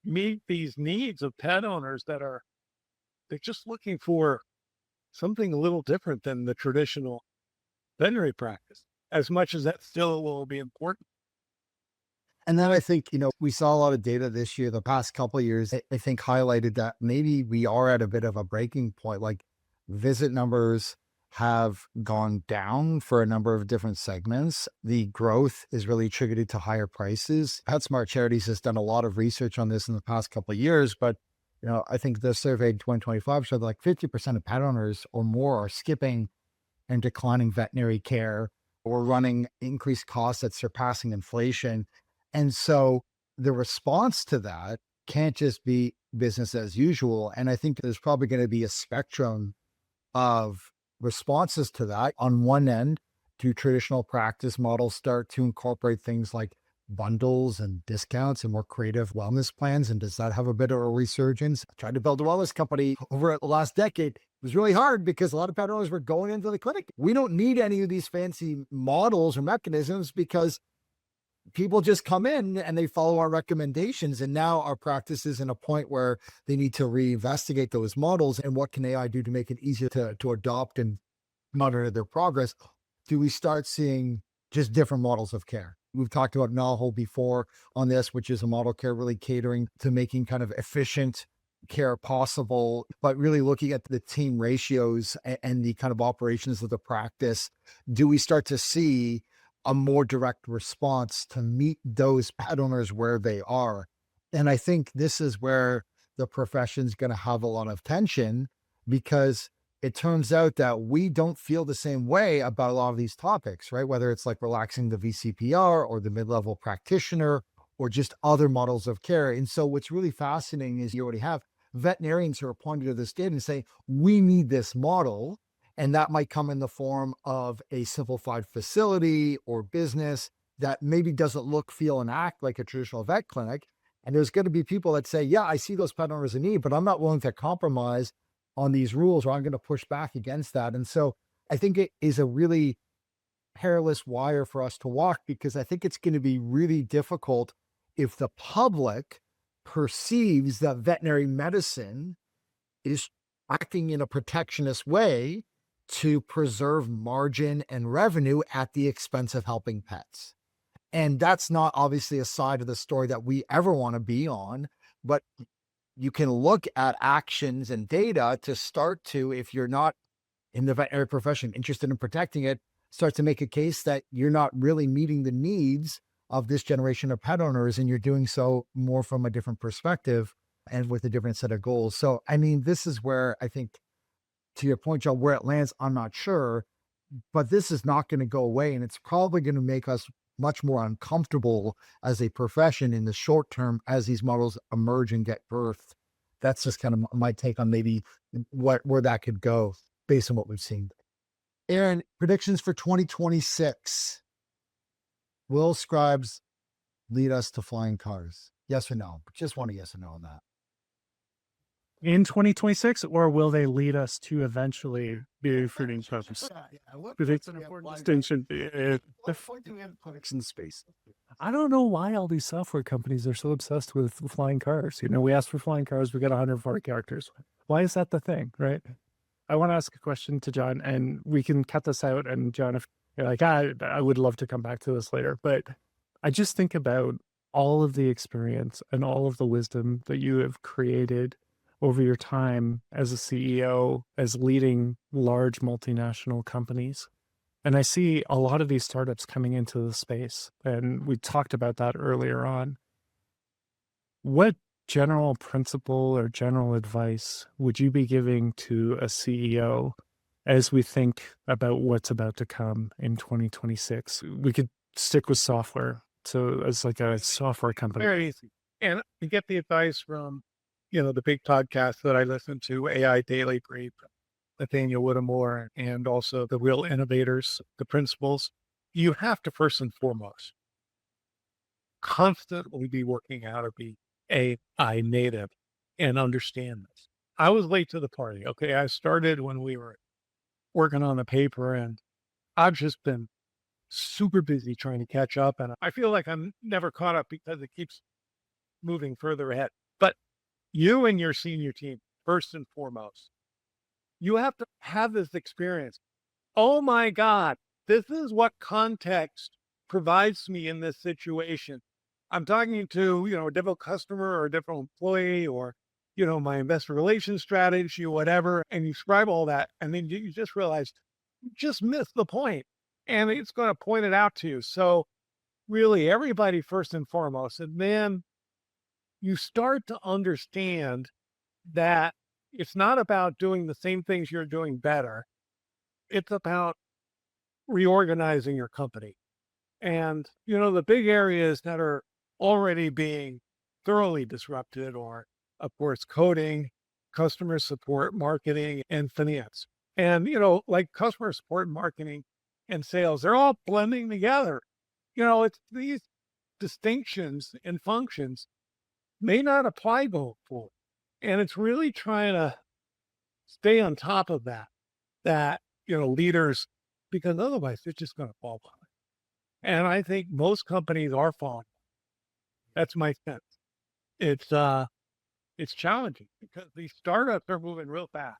B: meet these needs of pet owners they're just looking for something a little different than the traditional veterinary practice, as much as that still will be important.
C: And then I think, we saw a lot of data this year, the past couple of years, I think highlighted that maybe we are at a bit of a breaking point. Like visit numbers have gone down for a number of different segments. The growth is really attributed to higher prices. PetSmart Charities has done a lot of research on this in the past couple of years, but I think the survey in 2025 showed like 50% of pet owners or more are skipping and declining veterinary care or running increased costs that's surpassing inflation. And so the response to that can't just be business as usual. And I think there's probably going to be a spectrum of responses to that. On one end, do traditional practice models start to incorporate things like bundles and discounts and more creative wellness plans? And does that have a bit of a resurgence? I tried to build a wellness company over the last decade. It was really hard because a lot of pet owners were going into the clinic. We don't need any of these fancy models or mechanisms because people just come in and they follow our recommendations. And now our practice is in a point where they need to reinvestigate those models. And what can AI do to make it easier to adopt and monitor their progress? Do we start seeing just different models of care? We've talked about Naho before on this, which is a model care really catering to making kind of efficient care possible, but really looking at the team ratios and the kind of operations of the practice. Do we start to see a more direct response to meet those pet owners where they are? And I think this is where the profession's going to have a lot of tension, because it turns out that we don't feel the same way about a lot of these topics, right? Whether it's like relaxing the VCPR or the mid-level practitioner or just other models of care. And so what's really fascinating is you already have veterinarians who are pointing to this data and say, we need this model. And that might come in the form of a simplified facility or business that maybe doesn't look, feel, and act like a traditional vet clinic. And there's going to be people that say, yeah, I see those pet owners in need, but I'm not willing to compromise on these rules, or I'm going to push back against that. And so I think it is a really perilous wire for us to walk, because I think it's going to be really difficult if the public perceives that veterinary medicine is acting in a protectionist way to preserve margin and revenue at the expense of helping pets. And that's not obviously a side of the story that we ever want to be on, but you can look at actions and data to start to, if you're not in the veterinary profession interested in protecting it, start to make a case that you're not really meeting the needs of this generation of pet owners, and you're doing so more from a different perspective and with a different set of goals. So, I mean, this is where I think, to your point, Joe, where it lands, I'm not sure, but this is not going to go away. And it's probably going to make us much more uncomfortable as a profession in the short term as these models emerge and get birthed. That's just kind of my take on maybe where that could go based on what we've seen. Aaron, predictions for 2026. Will scribes lead us to flying cars? Yes or no? Just want a yes or no on that.
D: In 2026, or will they lead us to eventually be fruiting cars? It's an important distinction.
C: What do we have products in space?
D: I don't know why all these software companies are so obsessed with flying cars. You know, we asked for flying cars, we got 140 characters. Why is that the thing, right? I want to ask a question to John, and we can cut this out. And John, if you're like, I would love to come back to this later, but I just think about all of the experience and all of the wisdom that you have created over your time as a CEO, as leading large multinational companies. And I see a lot of these startups coming into the space, and we talked about that earlier on. What general principle or general advice would you be giving to a CEO as we think about what's about to come in 2026? We could stick with software. So as like a software company.
B: Very easy. And you get the advice from, the big podcast that I listen to, AI Daily Brief, Nathaniel Whittemore, and also the real innovators, the principles. You have to first and foremost constantly be working how to be AI native and understand this. I was late to the party. Okay. I started when we were working on the paper, and I've just been super busy trying to catch up. And I feel like I'm never caught up because it keeps moving further ahead. But you and your senior team, first and foremost, you have to have this experience. Oh my God, this is what context provides me in this situation. I'm talking to, a different customer or a different employee, or, my investor relations strategy, whatever, and you scribe all that. And then you just realize you just missed the point, and it's going to point it out to you. So really everybody first and foremost, and then you start to understand that it's not about doing the same things you're doing better. It's about reorganizing your company. And, the big areas that are already being thoroughly disrupted are, of course, coding, customer support, marketing, and finance. And, like customer support, marketing, and sales, they're all blending together. It's these distinctions and functions may not apply going forward. And it's really trying to stay on top of that, leaders, because otherwise they're just going to fall behind. And I think most companies are falling. That's my sense. It's challenging because these startups are moving real fast.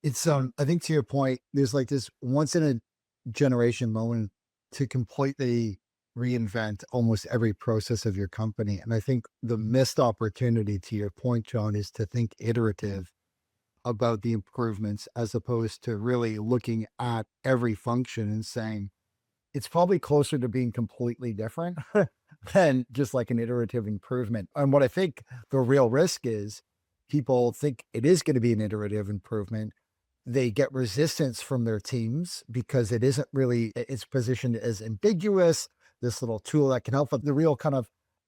C: It's I think to your point, there's like this once in a generation moment to completely reinvent almost every process of your company. And I think the missed opportunity, to your point, John, is to think iterative about the improvements as opposed to really looking at every function and saying it's probably closer to being completely different than just like an iterative improvement. And what I think the real risk is, people think it is going to be an iterative improvement. They get resistance from their teams because it isn't really, it's positioned as ambiguous, this little tool that can help. But the real kind of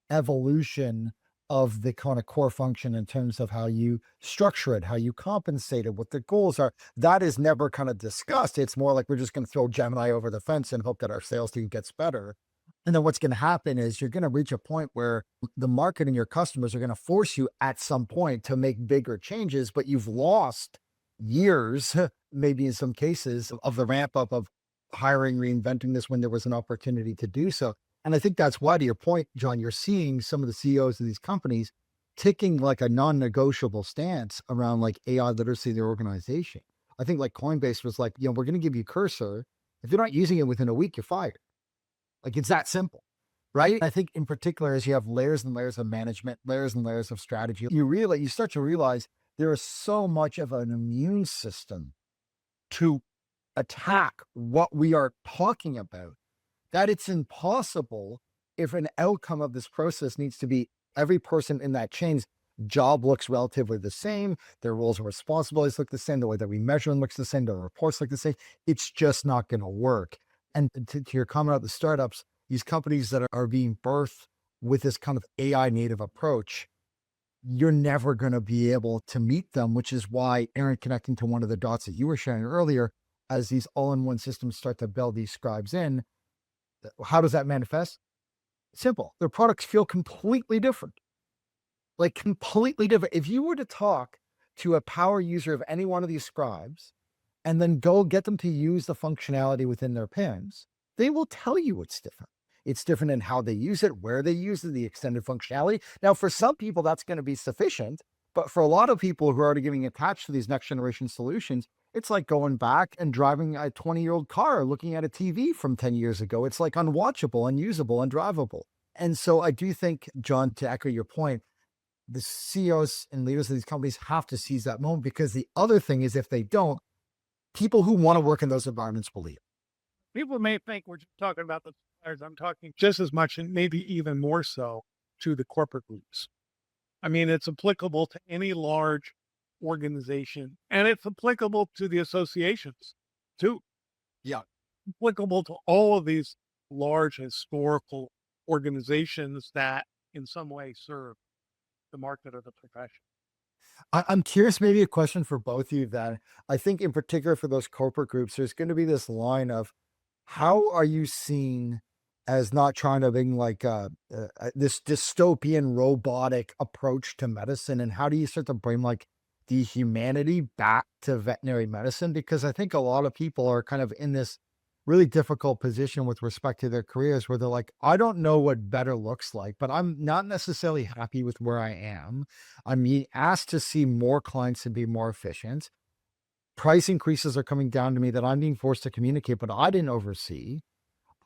C: evolution of the kind of core function in terms of how you structure it, how you compensate it, what the goals are, that is never kind of discussed. It's more like we're just going to throw Gemini over the fence and hope that our sales team gets better. And then what's going to happen is you're going to reach a point where the market and your customers are going to force you at some point to make bigger changes, but you've lost years, maybe in some cases, of the ramp up of hiring, reinventing this when there was an opportunity to do so. And I think that's why, to your point, John, you're seeing some of the CEOs of these companies taking like a non-negotiable stance around like AI literacy in their organization. I think like Coinbase was like, we're going to give you Cursor. If you're not using it within a week, you're fired. Like it's that simple, right? I think in particular, as you have layers and layers of management, layers and layers of strategy, you start to realize there is so much of an immune system to attack what we are talking about that it's impossible, if an outcome of this process needs to be every person in that chain's job looks relatively the same, their roles and responsibilities look the same, the way that we measure them looks the same, the reports look the same, it's just not going to work. And to your comment about the startups, these companies that are being birthed with this kind of AI native approach, you're never going to be able to meet them, which is why, Aaron, connecting to one of the dots that you were sharing earlier, as these all-in-one systems start to build these scribes in, how does that manifest? Simple. Their products feel completely different. Like completely different. If you were to talk to a power user of any one of these scribes and then go get them to use the functionality within their pens, they will tell you it's different. It's different in how they use it, where they use it, the extended functionality. Now, for some people, that's going to be sufficient. But for a lot of people who are already getting attached to these next generation solutions, it's like going back and driving a 20-year-old car, looking at a TV from 10 years ago. It's like unwatchable, unusable, undrivable. And so I do think, John, to echo your point, the CEOs and leaders of these companies have to seize that moment, because the other thing is, if they don't, people who want to work in those environments will leave.
B: People may think we're just talking about the suppliers. I'm talking just as much, and maybe even more so, to the corporate groups. I mean, it's applicable to any large organization, and it's applicable to the associations too.
C: Yeah.
B: Applicable to all of these large historical organizations that in some way serve the market or the profession.
C: I'm curious, maybe a question for both of you that I think in particular for those corporate groups, there's going to be this line of, how are you seen as not trying to bring like this dystopian robotic approach to medicine? And how do you start to bring like the humanity back to veterinary medicine? Because I think a lot of people are kind of in this really difficult position with respect to their careers where they're like, I don't know what better looks like, but I'm not necessarily happy with where I am. I'm being asked to see more clients and be more efficient. Price increases are coming down to me that I'm being forced to communicate, but I didn't oversee.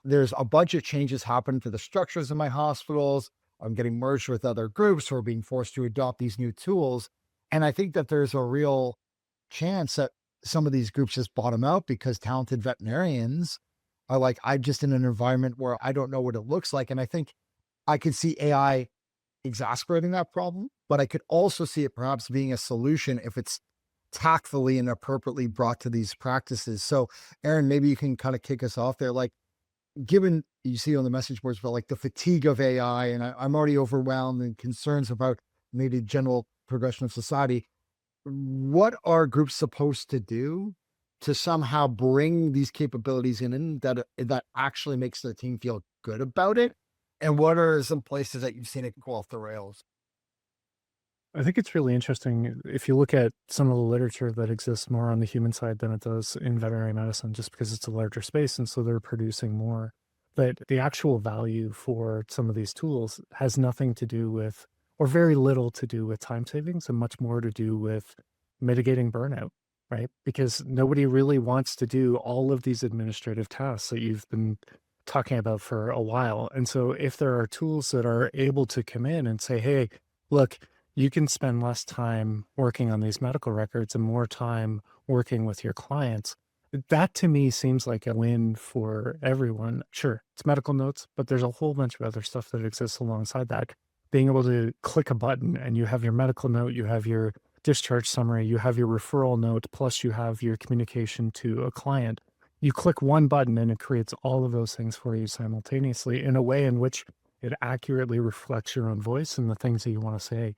C: There's a bunch of changes happening to the structures in my hospitals. I'm getting merged with other groups who are being forced to adopt these new tools. And I think that there's a real chance that some of these groups just bottom out because talented veterinarians are like, I'm just in an environment where I don't know what it looks like. And I think I could see AI exacerbating that problem, but I could also see it perhaps being a solution if it's tactfully and appropriately brought to these practices. So Aaron, maybe you can kind of kick us off there. Like, given you see on the message boards about like the fatigue of AI, and I'm already overwhelmed and concerns about maybe general progression of society, what are groups supposed to do to somehow bring these capabilities in that actually makes the team feel good about it And what are some places that you've seen it go off the rails?
D: I think it's really interesting if you look at some of the literature that exists more on the human side than it does in veterinary medicine, just because it's a larger space and so they're producing more. But the actual value for some of these tools has nothing to do with, or very little to do with time savings and much more to do with mitigating burnout, right? Because nobody really wants to do all of these administrative tasks that you've been talking about for a while. And so if there are tools that are able to come in and say, hey, look, you can spend less time working on these medical records and more time working with your clients. That to me seems like a win for everyone. Sure, it's medical notes, but there's a whole bunch of other stuff that exists alongside that. Being able to click a button and you have your medical note, you have your discharge summary, you have your referral note, plus you have your communication to a client. You click one button and it creates all of those things for you simultaneously in a way in which it accurately reflects your own voice and the things that you want to say.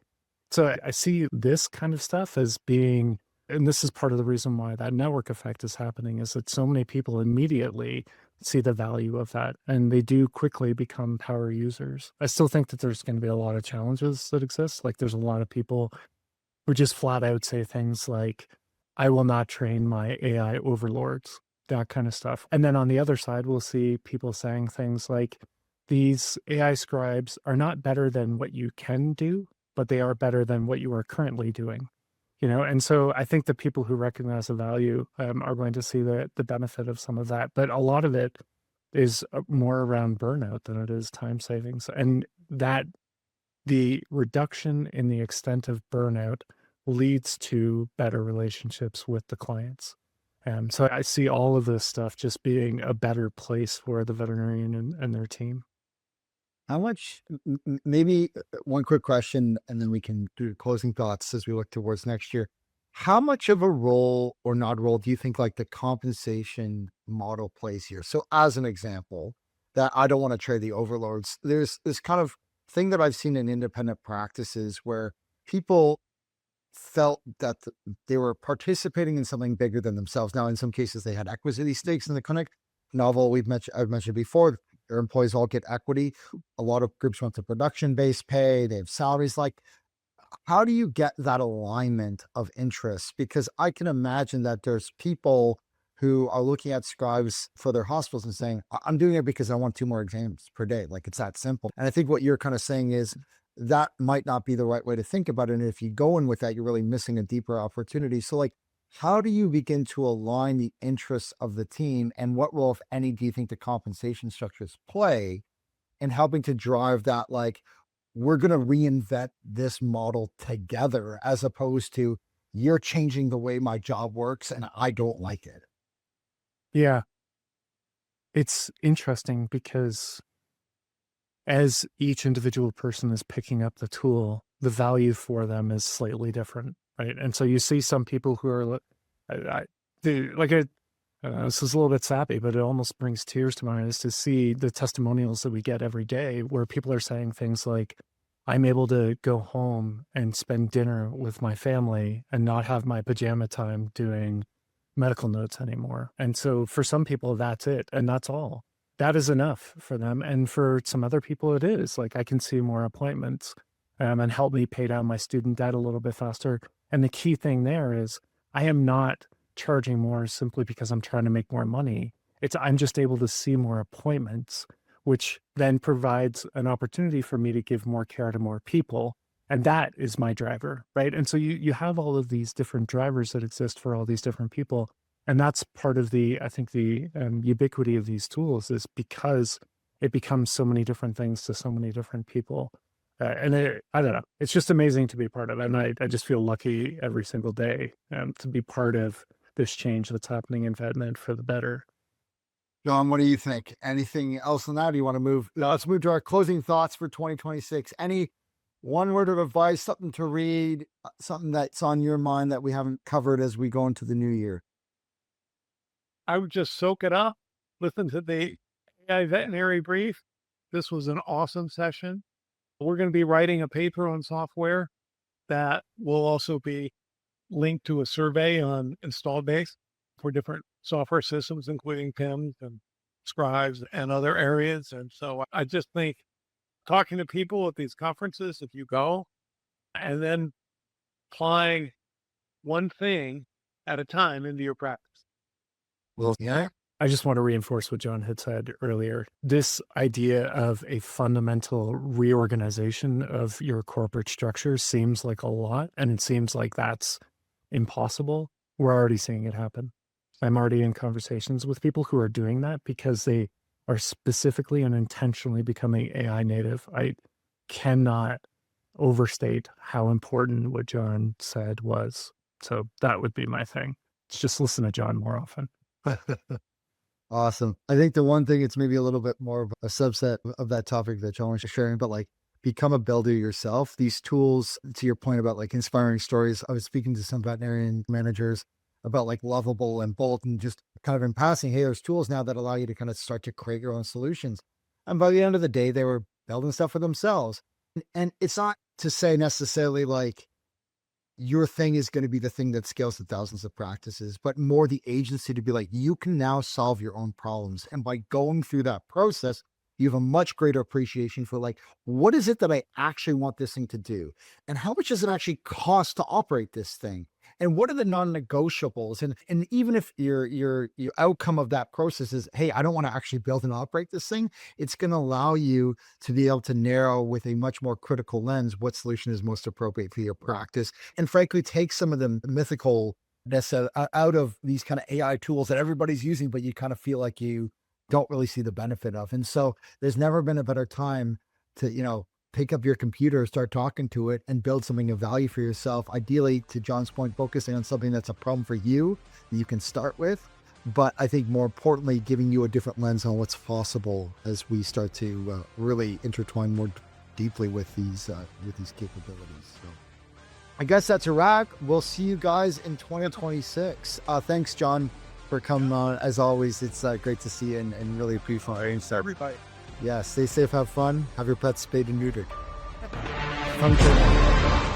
D: So I see this kind of stuff as being, and this is part of the reason why that network effect is happening, is that so many people immediately see the value of that and they do quickly become power users. I still think that there's going to be a lot of challenges that exist. Like there's a lot of people who just flat out say things like, I will not train my AI overlords, that kind of stuff. And then on the other side, we'll see people saying things like, these AI scribes are not better than what you can do, but they are better than what you are currently doing. And so I think the people who recognize the value are going to see the benefit of some of that. But a lot of it is more around burnout than it is time savings. And that the reduction in the extent of burnout leads to better relationships with the clients. So I see all of this stuff just being a better place for the veterinarian and their team.
C: How much, maybe one quick question, and then we can do closing thoughts as we look towards next year. How much of a role or not role do you think like the compensation model plays here? So, as an example, that I don't want to trade the overloads, there's this kind of thing that I've seen in independent practices where people felt that they were participating in something bigger than themselves. Now, in some cases, they had equity stakes in the clinic. Novel, I've mentioned before, their employees all get equity. A lot of groups went to production-based pay. They have salaries. Like, how do you get that alignment of interests? Because I can imagine that there's people who are looking at scribes for their hospitals and saying, I'm doing it because I want 2 more exams per day. Like, it's that simple. And I think what you're kind of saying is that might not be the right way to think about it. And if you go in with that, you're really missing a deeper opportunity. So like, how do you begin to align the interests of the team, and what role, if any, do you think the compensation structures play in helping to drive that, like, we're going to reinvent this model together, as opposed to you're changing the way my job works and I don't like it?
D: Yeah, it's interesting because as each individual person is picking up the tool, the value for them is slightly different, right? And so you see some people who are this is a little bit sappy, but it almost brings tears to my eyes to see the testimonials that we get every day where people are saying things like, I'm able to go home and spend dinner with my family and not have my pajama time doing medical notes anymore. And so for some people, that's it. And that's all. That is enough for them. And for some other people, it is like, I can see more appointments and help me pay down my student debt a little bit faster. And the key thing there is I am not charging more simply because I'm trying to make more money. I'm just able to see more appointments, which then provides an opportunity for me to give more care to more people. And that is my driver, right? And so you have all of these different drivers that exist for all these different people. And that's part of I think the ubiquity of these tools is because it becomes so many different things to so many different people. I don't know, it's just amazing to be part of it. And I just feel lucky every single day to be part of this change that's happening in VetNet for the better.
C: John, what do you think? Anything else on that? Do you want to move? Now, let's move to our closing thoughts for 2026. Any one word of advice, something to read, something that's on your mind that we haven't covered as we go into the new year?
B: I would just soak it up, listen to the AI veterinary brief. This was an awesome session. We're going to be writing a paper on software that will also be linked to a survey on installed base for different software systems, including PIMS and scribes and other areas. And so I just think talking to people at these conferences, if you go, and then applying one thing at a time into your practice.
C: Well, yeah.
D: I just want to reinforce what John had said earlier. This idea of a fundamental reorganization of your corporate structure seems like a lot, and it seems like that's impossible. We're already seeing it happen. I'm already in conversations with people who are doing that because they are specifically and intentionally becoming AI native. I cannot overstate how important what John said was. So that would be my thing. It's just listen to John more often.
C: Awesome. I think the one thing, it's maybe a little bit more of a subset of that topic that John was sharing, but like become a builder yourself. These tools, to your point about like inspiring stories, I was speaking to some veterinarian managers about like Lovable and Bolt, and just kind of in passing, hey, there's tools now that allow you to kind of start to create your own solutions. And by the end of the day, they were building stuff for themselves. And it's not to say necessarily like your thing is going to be the thing that scales to thousands of practices, but more the agency to be like, you can now solve your own problems. And by going through that process, you have a much greater appreciation for like, what is it that I actually want this thing to do? And how much does it actually cost to operate this thing? And what are the non-negotiables? And even if your outcome of that process is, hey, I don't want to actually build and operate this thing, it's going to allow you to be able to narrow with a much more critical lens what solution is most appropriate for your practice. And frankly, take some of the mythicalness out of these kind of AI tools that everybody's using, but you kind of feel like you don't really see the benefit of. And so there's never been a better time to, pick up your computer, start talking to it, and build something of value for yourself. Ideally, to John's point, focusing on something that's a problem for you that you can start with. But I think more importantly, giving you a different lens on what's possible as we start to really intertwine more deeply with these capabilities. So I guess that's a wrap. We'll see you guys in 2026. Thanks, John, for coming on. As always, it's great to see you and really appreciate it.
B: Everybody.
C: Yeah, stay safe, have fun, have your pets spayed and neutered. Fun.